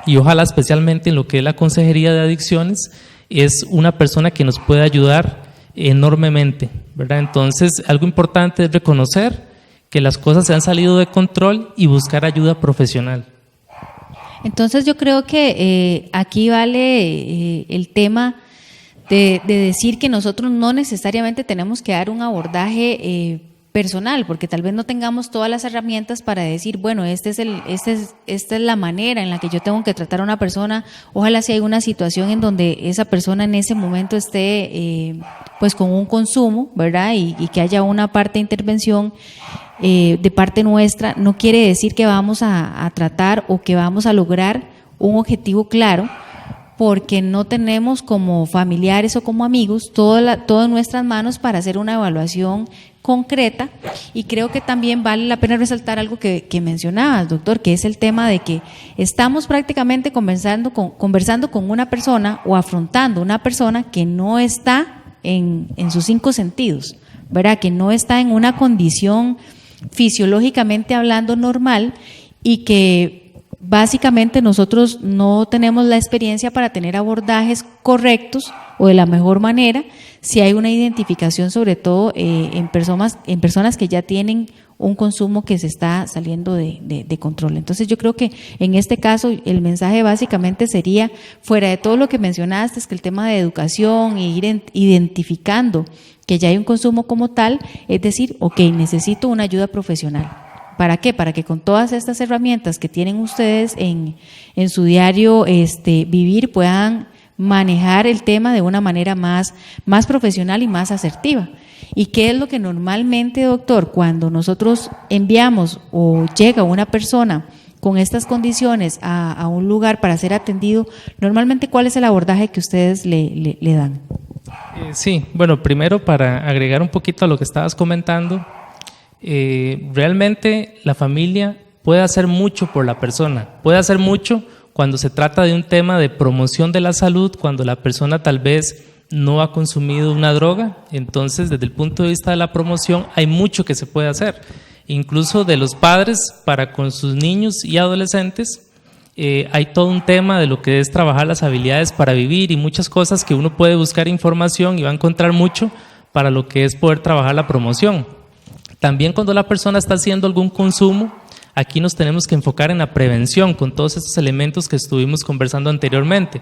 y ojalá especialmente en lo que es la consejería de adicciones, es una persona que nos puede ayudar enormemente, ¿verdad? Entonces, algo importante es reconocer que las cosas se han salido de control y buscar ayuda profesional. Entonces, yo creo que aquí vale el tema de decir que nosotros no necesariamente tenemos que dar un abordaje personal, porque tal vez no tengamos todas las herramientas para decir, bueno, esta es la manera en la que yo tengo que tratar a una persona. Ojalá si hay una situación en donde esa persona en ese momento esté pues con un consumo, ¿verdad? Y que haya una parte de intervención de parte nuestra, no quiere decir que vamos a tratar o que vamos a lograr un objetivo claro, porque no tenemos como familiares o como amigos todo en nuestras manos para hacer una evaluación concreta. Y creo que también vale la pena resaltar algo que mencionabas, doctor, que es el tema de que estamos prácticamente conversando con una persona o afrontando una persona que no está en sus 5 sentidos, ¿verdad? Que no está en una condición fisiológicamente hablando normal, y que básicamente nosotros no tenemos la experiencia para tener abordajes correctos o de la mejor manera si hay una identificación, sobre todo en personas que ya tienen un consumo que se está saliendo de control. Entonces yo creo que en este caso el mensaje básicamente sería, fuera de todo lo que mencionaste, es que el tema de educación e ir identificando que ya hay un consumo como tal, es decir, ok, necesito una ayuda profesional. ¿Para qué? Para que con todas estas herramientas que tienen ustedes en su diario vivir puedan manejar el tema de una manera más profesional y más asertiva. ¿Y qué es lo que normalmente, doctor, cuando nosotros enviamos o llega una persona con estas condiciones a un lugar para ser atendido, normalmente cuál es el abordaje que ustedes le dan? Sí, bueno, primero para agregar un poquito a lo que estabas comentando, realmente la familia puede hacer mucho por la persona, puede hacer mucho cuando se trata de un tema de promoción de la salud, cuando la persona tal vez no ha consumido una droga. Entonces desde el punto de vista de la promoción hay mucho que se puede hacer, incluso de los padres para con sus niños y adolescentes. Hay todo un tema de lo que es trabajar las habilidades para vivir y muchas cosas que uno puede buscar información y va a encontrar mucho para lo que es poder trabajar la promoción. También cuando la persona está haciendo algún consumo, aquí nos tenemos que enfocar en la prevención con todos estos elementos que estuvimos conversando anteriormente.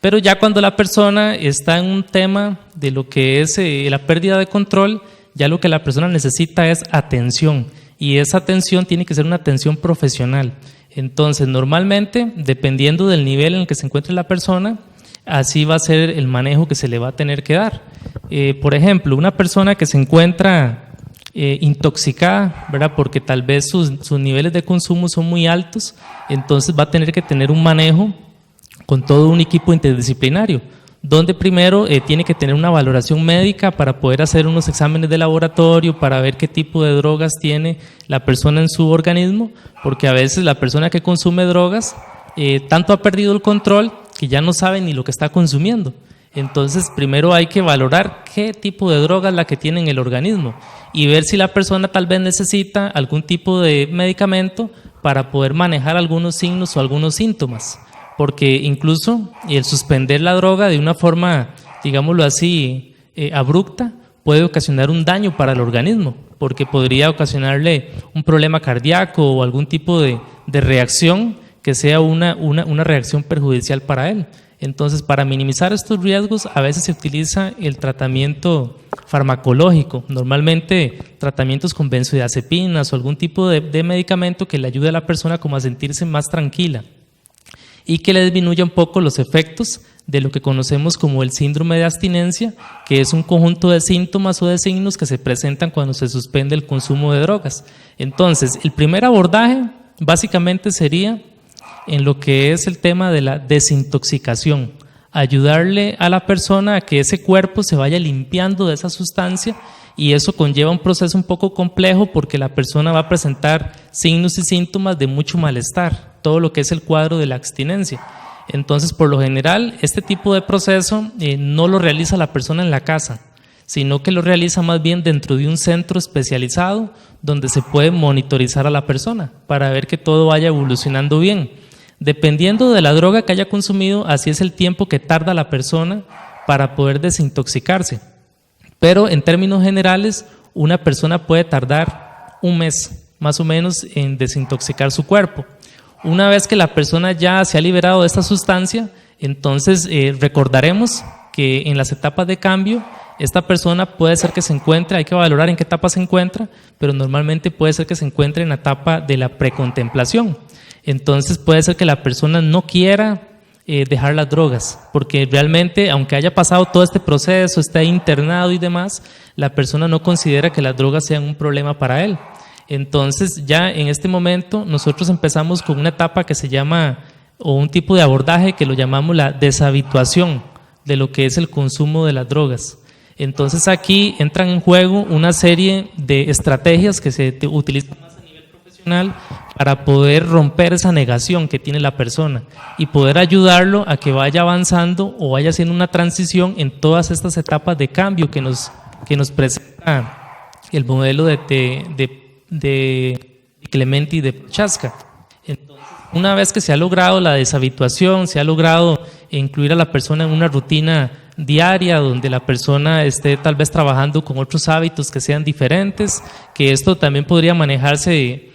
Pero ya cuando la persona está en un tema de lo que es la pérdida de control, ya lo que la persona necesita es atención, y esa atención tiene que ser una atención profesional. Entonces, normalmente, dependiendo del nivel en el que se encuentre la persona, así va a ser el manejo que se le va a tener que dar. Por ejemplo, una persona que se encuentra intoxicada, ¿verdad? Porque tal vez sus niveles de consumo son muy altos, entonces va a tener que tener un manejo con todo un equipo interdisciplinario, donde primero tiene que tener una valoración médica para poder hacer unos exámenes de laboratorio para ver qué tipo de drogas tiene la persona en su organismo, porque a veces la persona que consume drogas tanto ha perdido el control que ya no sabe ni lo que está consumiendo. Entonces primero hay que valorar qué tipo de droga es la que tiene en el organismo y ver si la persona tal vez necesita algún tipo de medicamento para poder manejar algunos signos o algunos síntomas, porque incluso el suspender la droga de una forma, digámoslo así, abrupta, puede ocasionar un daño para el organismo, porque podría ocasionarle un problema cardíaco o algún tipo de reacción que sea una reacción perjudicial para él. Entonces, para minimizar estos riesgos, a veces se utiliza el tratamiento farmacológico, normalmente tratamientos con benzodiazepinas o algún tipo de medicamento que le ayude a la persona como a sentirse más tranquila y que le disminuya un poco los efectos de lo que conocemos como el síndrome de abstinencia, que es un conjunto de síntomas o de signos que se presentan cuando se suspende el consumo de drogas. Entonces, el primer abordaje básicamente sería en lo que es el tema de la desintoxicación, ayudarle a la persona a que ese cuerpo se vaya limpiando de esa sustancia, y eso conlleva un proceso un poco complejo porque la persona va a presentar signos y síntomas de mucho malestar, todo lo que es el cuadro de la abstinencia. Entonces, por lo general, este tipo de proceso no lo realiza la persona en la casa, sino que lo realiza más bien dentro de un centro especializado donde se puede monitorizar a la persona para ver que todo vaya evolucionando bien. Dependiendo de la droga que haya consumido, así es el tiempo que tarda la persona para poder desintoxicarse. Pero en términos generales, una persona puede tardar un mes más o menos en desintoxicar su cuerpo. Una vez que la persona ya se ha liberado de esta sustancia, entonces recordaremos que en las etapas de cambio, esta persona puede ser que se encuentre, hay que valorar en qué etapa se encuentra, pero normalmente puede ser que se encuentre en la etapa de la precontemplación. Entonces puede ser que la persona no quiera dejar las drogas, porque realmente, aunque haya pasado todo este proceso, esté internado y demás, la persona no considera que las drogas sean un problema para él. Entonces ya en este momento nosotros empezamos con una etapa que se llama, o un tipo de abordaje que lo llamamos la deshabituación de lo que es el consumo de las drogas. Entonces aquí entran en juego una serie de estrategias que se utilizan más a nivel profesional para poder romper esa negación que tiene la persona y poder ayudarlo a que vaya avanzando o vaya haciendo una transición en todas estas etapas de cambio que nos presenta el modelo de Clementi y de Prochaska. Entonces, una vez que se ha logrado la deshabituación, se ha logrado incluir a la persona en una rutina diaria donde la persona esté tal vez trabajando con otros hábitos que sean diferentes, que esto también podría manejarse,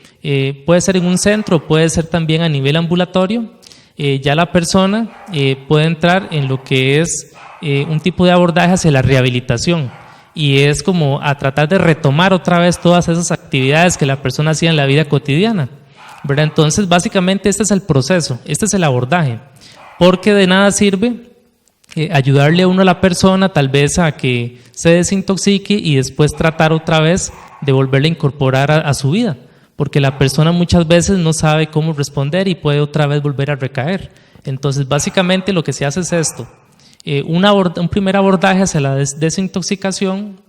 puede ser en un centro, puede ser también a nivel ambulatorio, ya la persona puede entrar en lo que es un tipo de abordaje hacia la rehabilitación, y es como a tratar de retomar otra vez todas esas actividades que la persona hacía en la vida cotidiana, ¿verdad? Entonces básicamente este es el proceso, este es el abordaje, porque de nada sirve ayudarle a uno a la persona tal vez a que se desintoxique y después tratar otra vez de volverle a incorporar a su vida, porque la persona muchas veces no sabe cómo responder y puede otra vez volver a recaer. Entonces básicamente lo que se hace es esto, un primer abordaje hacia la desintoxicación,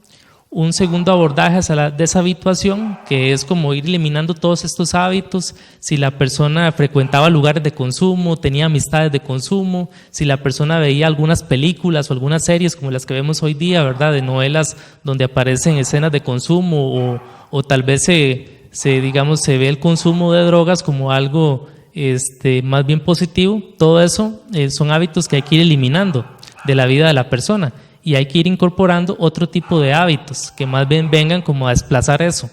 un segundo abordaje hacia la deshabituación, que es como ir eliminando todos estos hábitos, si la persona frecuentaba lugares de consumo, tenía amistades de consumo, si la persona veía algunas películas o algunas series como las que vemos hoy día, ¿verdad?, de novelas donde aparecen escenas de consumo o tal vez se ve el consumo de drogas como algo más bien positivo. Todo eso son hábitos que hay que ir eliminando de la vida de la persona. Y hay que ir incorporando otro tipo de hábitos que más bien vengan como a desplazar eso,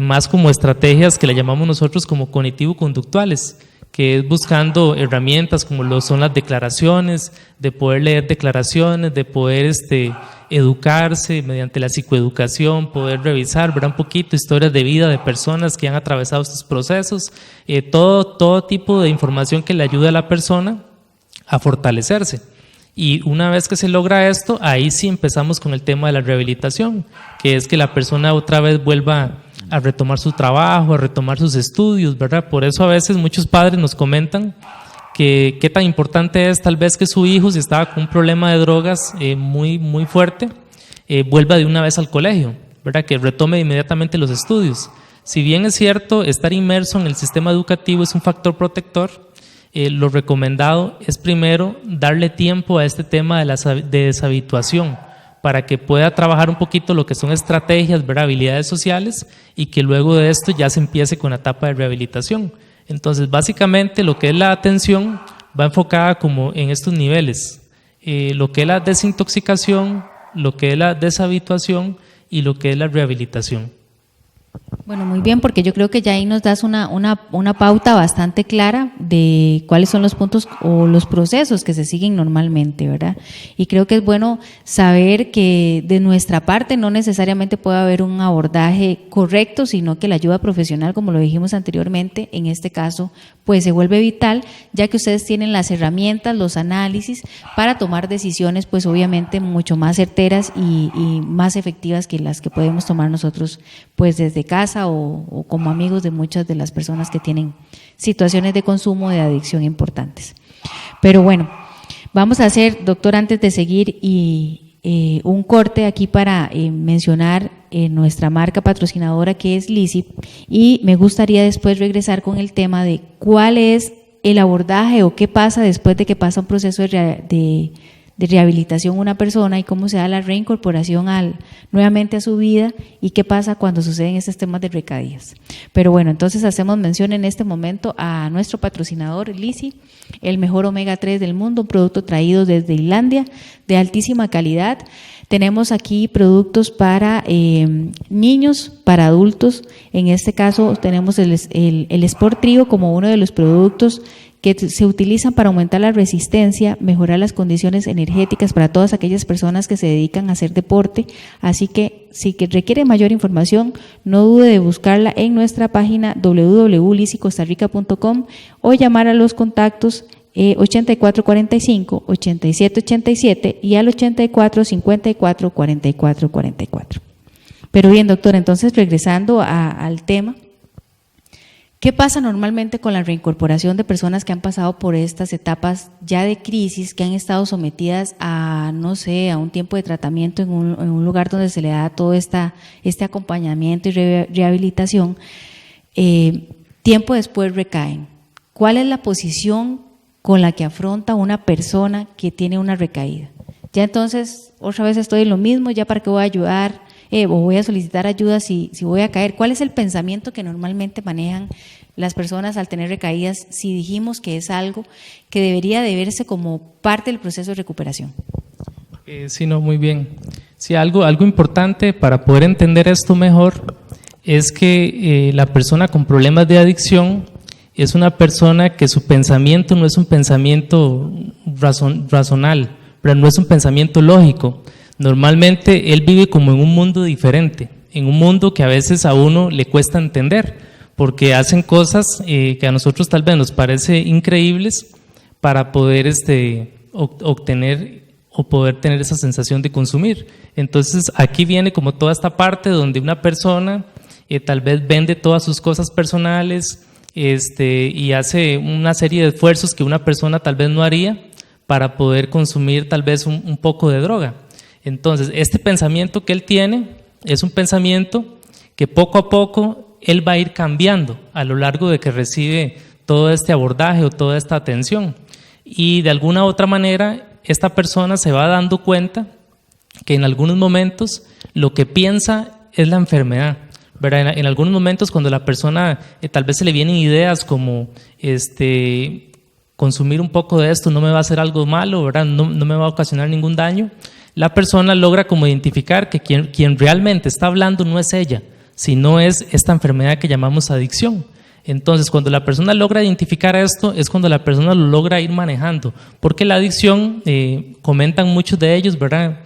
más como estrategias que le llamamos nosotros como cognitivo-conductuales, que es buscando herramientas como lo son las declaraciones, de poder leer declaraciones, de poder educarse mediante la psicoeducación, poder revisar, ver un poquito historias de vida de personas que han atravesado estos procesos, todo tipo de información que le ayude a la persona a fortalecerse. Y una vez que se logra esto, ahí sí empezamos con el tema de la rehabilitación, que es que la persona otra vez vuelva a retomar su trabajo, a retomar sus estudios, ¿verdad? Por eso a veces muchos padres nos comentan que qué tan importante es tal vez que su hijo, si estaba con un problema de drogas muy fuerte, vuelva de una vez al colegio, ¿verdad? Que retome inmediatamente los estudios. Si bien es cierto, estar inmerso en el sistema educativo es un factor protector, lo recomendado es primero darle tiempo a este tema de deshabituación para que pueda trabajar un poquito lo que son estrategias, ¿verdad? Habilidades sociales, y que luego de esto ya se empiece con la etapa de rehabilitación. Entonces, básicamente lo que es la atención va enfocada como en estos niveles, lo que es la desintoxicación, lo que es la deshabituación y lo que es la rehabilitación. Bueno, muy bien, porque yo creo que ya ahí nos das una pauta bastante clara de cuáles son los puntos o los procesos que se siguen normalmente, ¿verdad? Y creo que es bueno saber que de nuestra parte no necesariamente puede haber un abordaje correcto, sino que la ayuda profesional, como lo dijimos anteriormente, en este caso, pues se vuelve vital, ya que ustedes tienen las herramientas, los análisis para tomar decisiones, pues obviamente mucho más certeras y más efectivas que las que podemos tomar nosotros, pues desde casa o como amigos de muchas de las personas que tienen situaciones de consumo de adicción importantes. Pero bueno, vamos a hacer, doctor, antes de seguir un corte aquí para mencionar nuestra marca patrocinadora, que es Lizzy, y me gustaría después regresar con el tema de cuál es el abordaje o qué pasa después de que pasa un proceso de rehabilitación una persona y cómo se da la reincorporación nuevamente a su vida y qué pasa cuando suceden estos temas de recaídas. Pero bueno, entonces hacemos mención en este momento a nuestro patrocinador Lizzy, el mejor omega 3 del mundo, un producto traído desde Islandia de altísima calidad. Tenemos aquí productos para niños, para adultos. En este caso tenemos el Sport Trio como uno de los productos que se utilizan para aumentar la resistencia, mejorar las condiciones energéticas para todas aquellas personas que se dedican a hacer deporte. Así que si requiere mayor información, no dude de buscarla en nuestra página www.lizzycostarrica.com o llamar a los contactos 8445-8787 y al 8454-4444. Pero bien, doctor, entonces regresando al tema, ¿qué pasa normalmente con la reincorporación de personas que han pasado por estas etapas ya de crisis, que han estado sometidas a, no sé, a un tiempo de tratamiento en un lugar donde se le da todo este acompañamiento y rehabilitación? Tiempo después recaen. ¿Cuál es la posición con la que afronta una persona que tiene una recaída? Ya entonces, otra vez estoy en lo mismo, ya para qué voy a ayudar, o voy a solicitar ayuda si voy a caer. ¿Cuál es el pensamiento que normalmente manejan las personas al tener recaídas, si dijimos que es algo que debería de verse como parte del proceso de recuperación? Sí, no, muy bien. Sí, algo importante para poder entender esto mejor es que la persona con problemas de adicción es una persona que su pensamiento no es un pensamiento razonal, pero no es un pensamiento lógico. Normalmente él vive como en un mundo diferente, en un mundo que a veces a uno le cuesta entender, porque hacen cosas que a nosotros tal vez nos parece increíbles para poder obtener o poder tener esa sensación de consumir. Entonces aquí viene como toda esta parte donde una persona tal vez vende todas sus cosas personales y hace una serie de esfuerzos que una persona tal vez no haría para poder consumir tal vez un poco de droga. Entonces, este pensamiento que él tiene es un pensamiento que poco a poco él va a ir cambiando a lo largo de que recibe todo este abordaje o toda esta atención. Y de alguna u otra manera, esta persona se va dando cuenta que en algunos momentos lo que piensa es la enfermedad, ¿verdad? En algunos momentos cuando la persona tal vez se le vienen ideas como consumir un poco de esto no me va a hacer algo malo, ¿verdad? No me va a ocasionar ningún daño. La persona logra como identificar que quien realmente está hablando no es ella, sino es esta enfermedad que llamamos adicción. Entonces, cuando la persona logra identificar esto, es cuando la persona lo logra ir manejando, porque la adicción, comentan muchos de ellos, ¿verdad?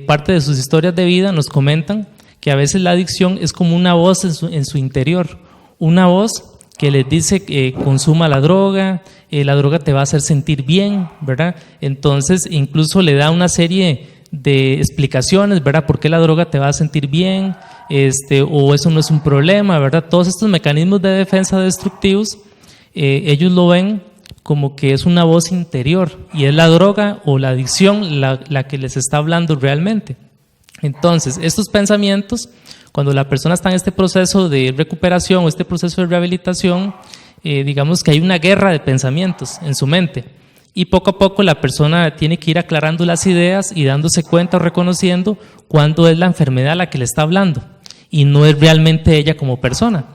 Parte de sus historias de vida nos comentan que a veces la adicción es como una voz en su interior, una voz que les dice que consuma la droga te va a hacer sentir bien, ¿verdad? Entonces incluso le da una serie de explicaciones, ¿verdad? ¿Por qué la droga te va a sentir bien? O eso no es un problema, ¿verdad? Todos estos mecanismos de defensa destructivos, ellos lo ven como que es una voz interior y es la droga o la adicción la que les está hablando realmente. Entonces, estos pensamientos, cuando la persona está en este proceso de recuperación o este proceso de rehabilitación, digamos que hay una guerra de pensamientos en su mente y poco a poco la persona tiene que ir aclarando las ideas y dándose cuenta o reconociendo cuándo es la enfermedad a la que le está hablando y no es realmente ella como persona.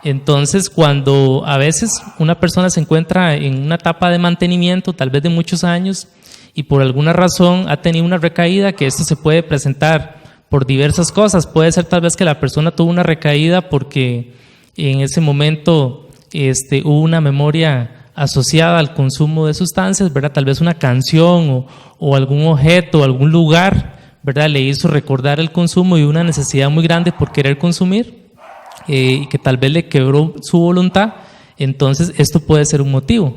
Entonces, cuando a veces una persona se encuentra en una etapa de mantenimiento, tal vez de muchos años, y por alguna razón ha tenido una recaída, que esto se puede presentar por diversas cosas. Puede ser tal vez que la persona tuvo una recaída porque en ese momento hubo una memoria asociada al consumo de sustancias, ¿verdad? Tal vez una canción o algún objeto o algún lugar, ¿verdad? Le hizo recordar el consumo y una necesidad muy grande por querer consumir. Y que tal vez le quebró su voluntad, entonces esto puede ser un motivo.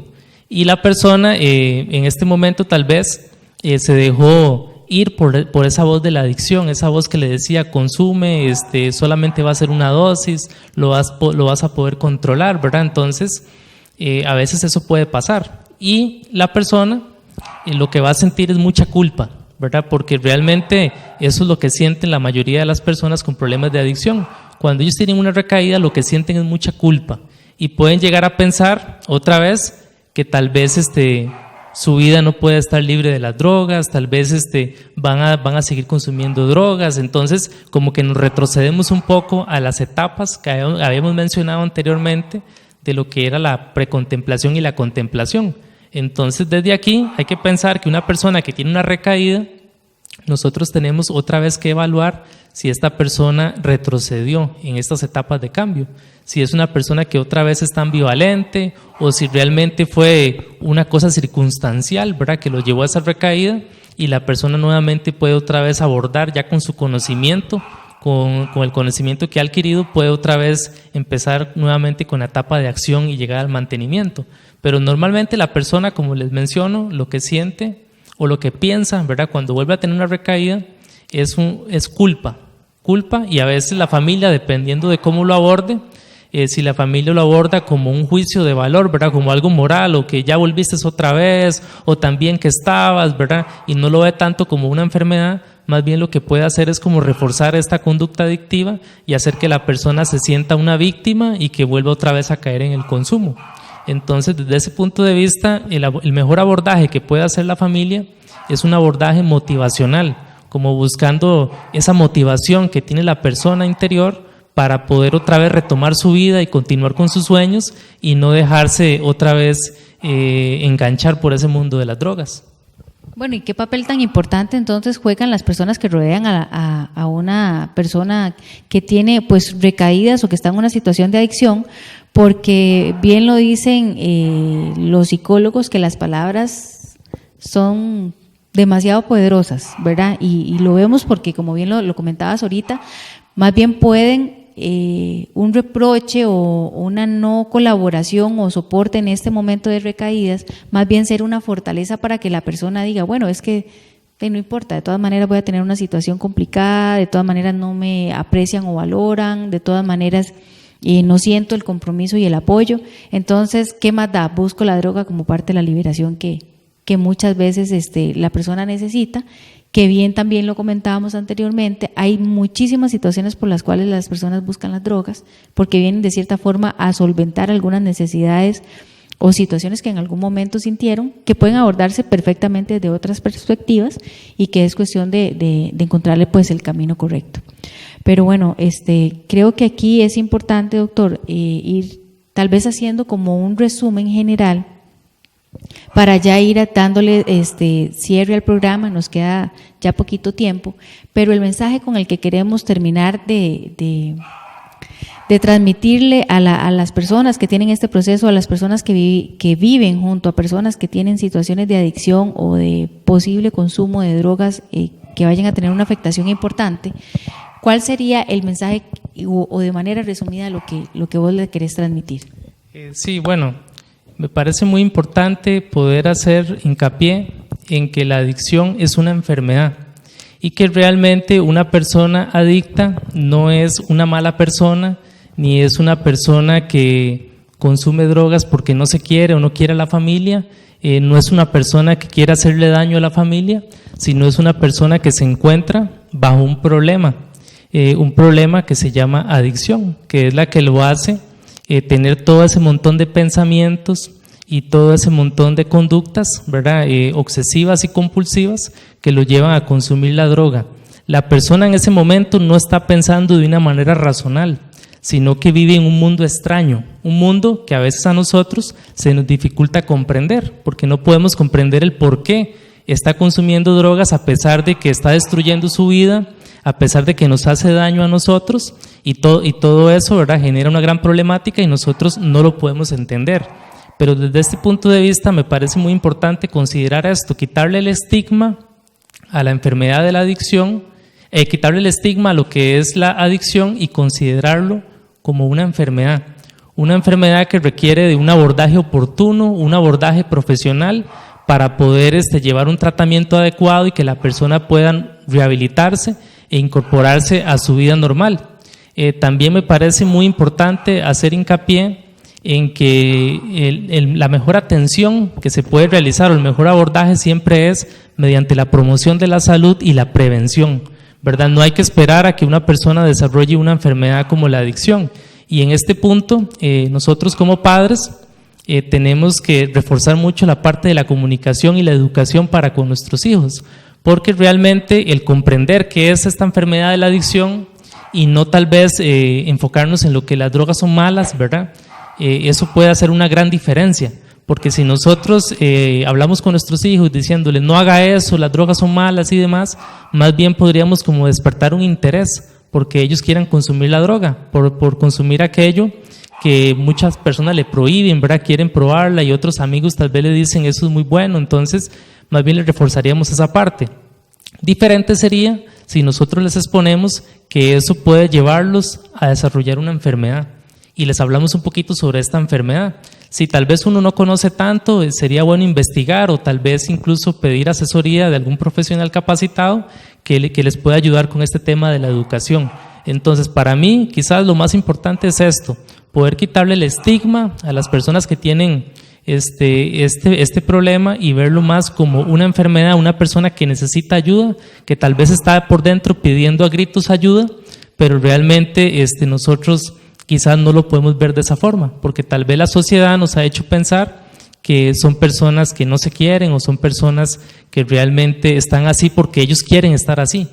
Y la persona en este momento tal vez se dejó ir por esa voz de la adicción, esa voz que le decía consume, solamente va a ser una dosis, lo vas a poder controlar, ¿verdad? Entonces a veces eso puede pasar y la persona lo que va a sentir es mucha culpa, ¿verdad? Porque realmente eso es lo que sienten la mayoría de las personas con problemas de adicción. Cuando ellos tienen una recaída, lo que sienten es mucha culpa y pueden llegar a pensar otra vez que tal vez su vida no puede estar libre de las drogas, tal vez van a seguir consumiendo drogas. Entonces, como que nos retrocedemos un poco a las etapas que habíamos mencionado anteriormente de lo que era la precontemplación y la contemplación. Entonces, desde aquí hay que pensar que una persona que tiene una recaída, nosotros tenemos otra vez que evaluar si esta persona retrocedió en estas etapas de cambio, si es una persona que otra vez está ambivalente o si realmente fue una cosa circunstancial, ¿verdad?, que lo llevó a esa recaída y la persona nuevamente puede otra vez abordar ya con su conocimiento, con el conocimiento que ha adquirido, puede otra vez empezar nuevamente con la etapa de acción y llegar al mantenimiento. Pero normalmente la persona, como les menciono, lo que siente o lo que piensa, ¿verdad?, cuando vuelve a tener una recaída es culpa y a veces la familia, dependiendo de cómo lo aborde, si la familia lo aborda como un juicio de valor, ¿verdad?, como algo moral o que ya volviste otra vez o también que estabas, ¿verdad?, y no lo ve tanto como una enfermedad, más bien lo que puede hacer es como reforzar esta conducta adictiva y hacer que la persona se sienta una víctima y que vuelva otra vez a caer en el consumo. Entonces, desde ese punto de vista, el mejor abordaje que puede hacer la familia es un abordaje motivacional, como buscando esa motivación que tiene la persona interior para poder otra vez retomar su vida y continuar con sus sueños y no dejarse otra vez enganchar por ese mundo de las drogas. Bueno, ¿y qué papel tan importante entonces juegan las personas que rodean a una persona que tiene pues recaídas o que está en una situación de adicción? Porque bien lo dicen los psicólogos que las palabras son demasiado poderosas, ¿verdad? Y lo vemos porque, como bien lo comentabas ahorita, más bien pueden un reproche o una no colaboración o soporte en este momento de recaídas, más bien ser una fortaleza para que la persona diga, bueno, es que no importa, de todas maneras voy a tener una situación complicada, de todas maneras no me aprecian o valoran, de todas maneras no siento el compromiso y el apoyo, entonces, ¿qué más da? Busco la droga como parte de la liberación que muchas veces la persona necesita, que bien también lo comentábamos anteriormente, hay muchísimas situaciones por las cuales las personas buscan las drogas, porque vienen de cierta forma a solventar algunas necesidades o situaciones que en algún momento sintieron, que pueden abordarse perfectamente de otras perspectivas y que es cuestión de encontrarle pues el camino correcto. Pero bueno, creo que aquí es importante, doctor, ir tal vez haciendo como un resumen general para ya ir dándole cierre al programa. Nos queda ya poquito tiempo, pero el mensaje con el que queremos terminar de transmitirle a las personas que tienen este proceso, a las personas que viven junto a personas que tienen situaciones de adicción o de posible consumo de drogas que vayan a tener una afectación importante, ¿cuál sería el mensaje o de manera resumida lo que vos le querés transmitir? Sí, bueno, me parece muy importante poder hacer hincapié en que la adicción es una enfermedad y que realmente una persona adicta no es una mala persona, ni es una persona que consume drogas porque no se quiere o no quiere a la familia, no es una persona que quiere hacerle daño a la familia, sino es una persona que se encuentra bajo un problema que se llama adicción, que es la que lo hace tener todo ese montón de pensamientos y todo ese montón de conductas, ¿verdad? Obsesivas y compulsivas que lo llevan a consumir la droga. La persona en ese momento no está pensando de una manera racional, sino que vive en un mundo extraño, un mundo que a veces a nosotros se nos dificulta comprender, porque no podemos comprender el por qué está consumiendo drogas a pesar de que está destruyendo su vida, a pesar de que nos hace daño a nosotros, y todo eso, ¿verdad?, genera una gran problemática y nosotros no lo podemos entender. Pero desde este punto de vista me parece muy importante considerar esto, quitarle el estigma a la enfermedad de la adicción, quitarle el estigma a lo que es la adicción y considerarlo como una enfermedad que requiere de un abordaje oportuno, un abordaje profesional para poder llevar un tratamiento adecuado y que la persona pueda rehabilitarse e incorporarse a su vida normal. También me parece muy importante hacer hincapié en que la mejor atención que se puede realizar o el mejor abordaje siempre es mediante la promoción de la salud y la prevención, ¿verdad? No hay que esperar a que una persona desarrolle una enfermedad como la adicción. Y en este punto, nosotros como padres tenemos que reforzar mucho la parte de la comunicación y la educación para con nuestros hijos, porque realmente el comprender qué es esta enfermedad de la adicción y no tal vez enfocarnos en lo que las drogas son malas, ¿verdad? Eso puede hacer una gran diferencia. Porque si nosotros hablamos con nuestros hijos diciéndoles no haga eso, las drogas son malas y demás, más bien podríamos como despertar un interés porque ellos quieran consumir la droga, por consumir aquello que muchas personas le prohíben, ¿verdad? Quieren probarla y otros amigos tal vez le dicen eso es muy bueno, entonces más bien les reforzaríamos esa parte. Diferente sería si nosotros les exponemos que eso puede llevarlos a desarrollar una enfermedad y les hablamos un poquito sobre esta enfermedad. Si tal vez uno no conoce tanto, sería bueno investigar o tal vez incluso pedir asesoría de algún profesional capacitado que les pueda ayudar con este tema de la educación. Entonces, para mí, quizás lo más importante es esto, poder quitarle el estigma a las personas que tienen este problema y verlo más como una enfermedad, una persona que necesita ayuda, que tal vez está por dentro pidiendo a gritos ayuda, pero realmente nosotros quizás no lo podemos ver de esa forma, porque tal vez la sociedad nos ha hecho pensar que son personas que no se quieren o son personas que realmente están así porque ellos quieren estar así,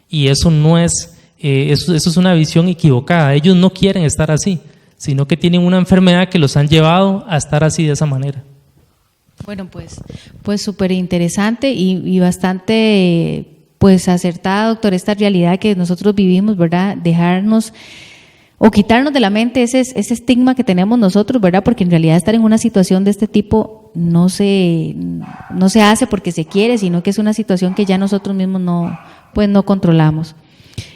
y eso no es, eso es una visión equivocada. Ellos no quieren estar así, sino que tienen una enfermedad que los han llevado a estar así de esa manera. Bueno, pues súper interesante y bastante pues acertada, doctor, esta realidad que nosotros vivimos, ¿verdad? Dejarnos o quitarnos de la mente ese estigma que tenemos nosotros, ¿verdad? Porque en realidad estar en una situación de este tipo no se hace porque se quiere, sino que es una situación que ya nosotros mismos no controlamos.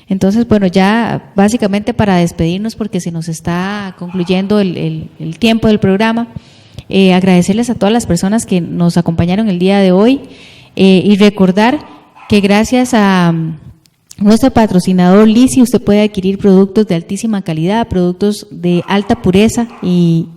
Entonces, bueno, ya básicamente para despedirnos, porque se nos está concluyendo el tiempo del programa, agradecerles a todas las personas que nos acompañaron el día de hoy y recordar que gracias a nuestro patrocinador Lisi usted puede adquirir productos de altísima calidad, productos de alta pureza y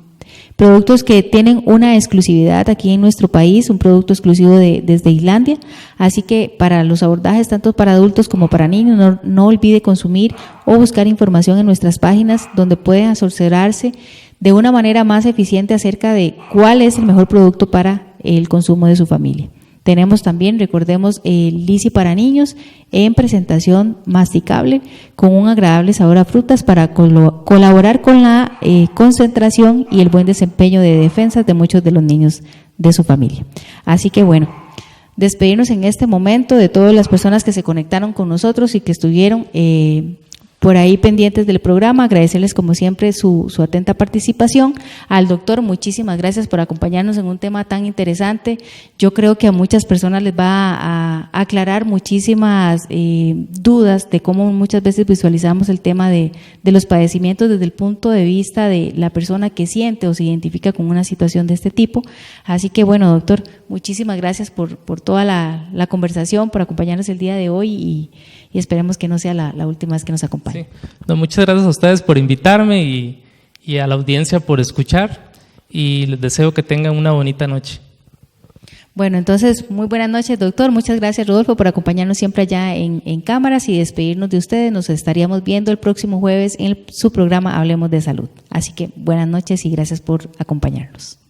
productos que tienen una exclusividad aquí en nuestro país, un producto exclusivo desde Islandia. Así que para los abordajes tanto para adultos como para niños, no olvide consumir o buscar información en nuestras páginas donde pueden asesorarse de una manera más eficiente acerca de cuál es el mejor producto para el consumo de su familia. Tenemos también, recordemos, el Lisi para niños en presentación masticable con un agradable sabor a frutas para colaborar con la concentración y el buen desempeño de defensas de muchos de los niños de su familia. Así que bueno, despedirnos en este momento de todas las personas que se conectaron con nosotros y que estuvieron por ahí pendientes del programa. Agradecerles como siempre su atenta participación. Al doctor, muchísimas gracias por acompañarnos en un tema tan interesante. Yo creo que a muchas personas les va a aclarar muchísimas dudas de cómo muchas veces visualizamos el tema de los padecimientos desde el punto de vista de la persona que siente o se identifica con una situación de este tipo. Así que bueno, doctor, muchísimas gracias por toda la conversación, por acompañarnos el día de hoy y esperemos que no sea la última vez que nos acompañe. Sí. No, muchas gracias a ustedes por invitarme y a la audiencia por escuchar, y les deseo que tengan una bonita noche. Bueno, entonces, muy buenas noches, doctor. Muchas gracias, Rodolfo, por acompañarnos siempre allá en cámaras y despedirnos de ustedes. Nos estaríamos viendo el próximo jueves en su programa Hablemos de Salud. Así que buenas noches y gracias por acompañarnos.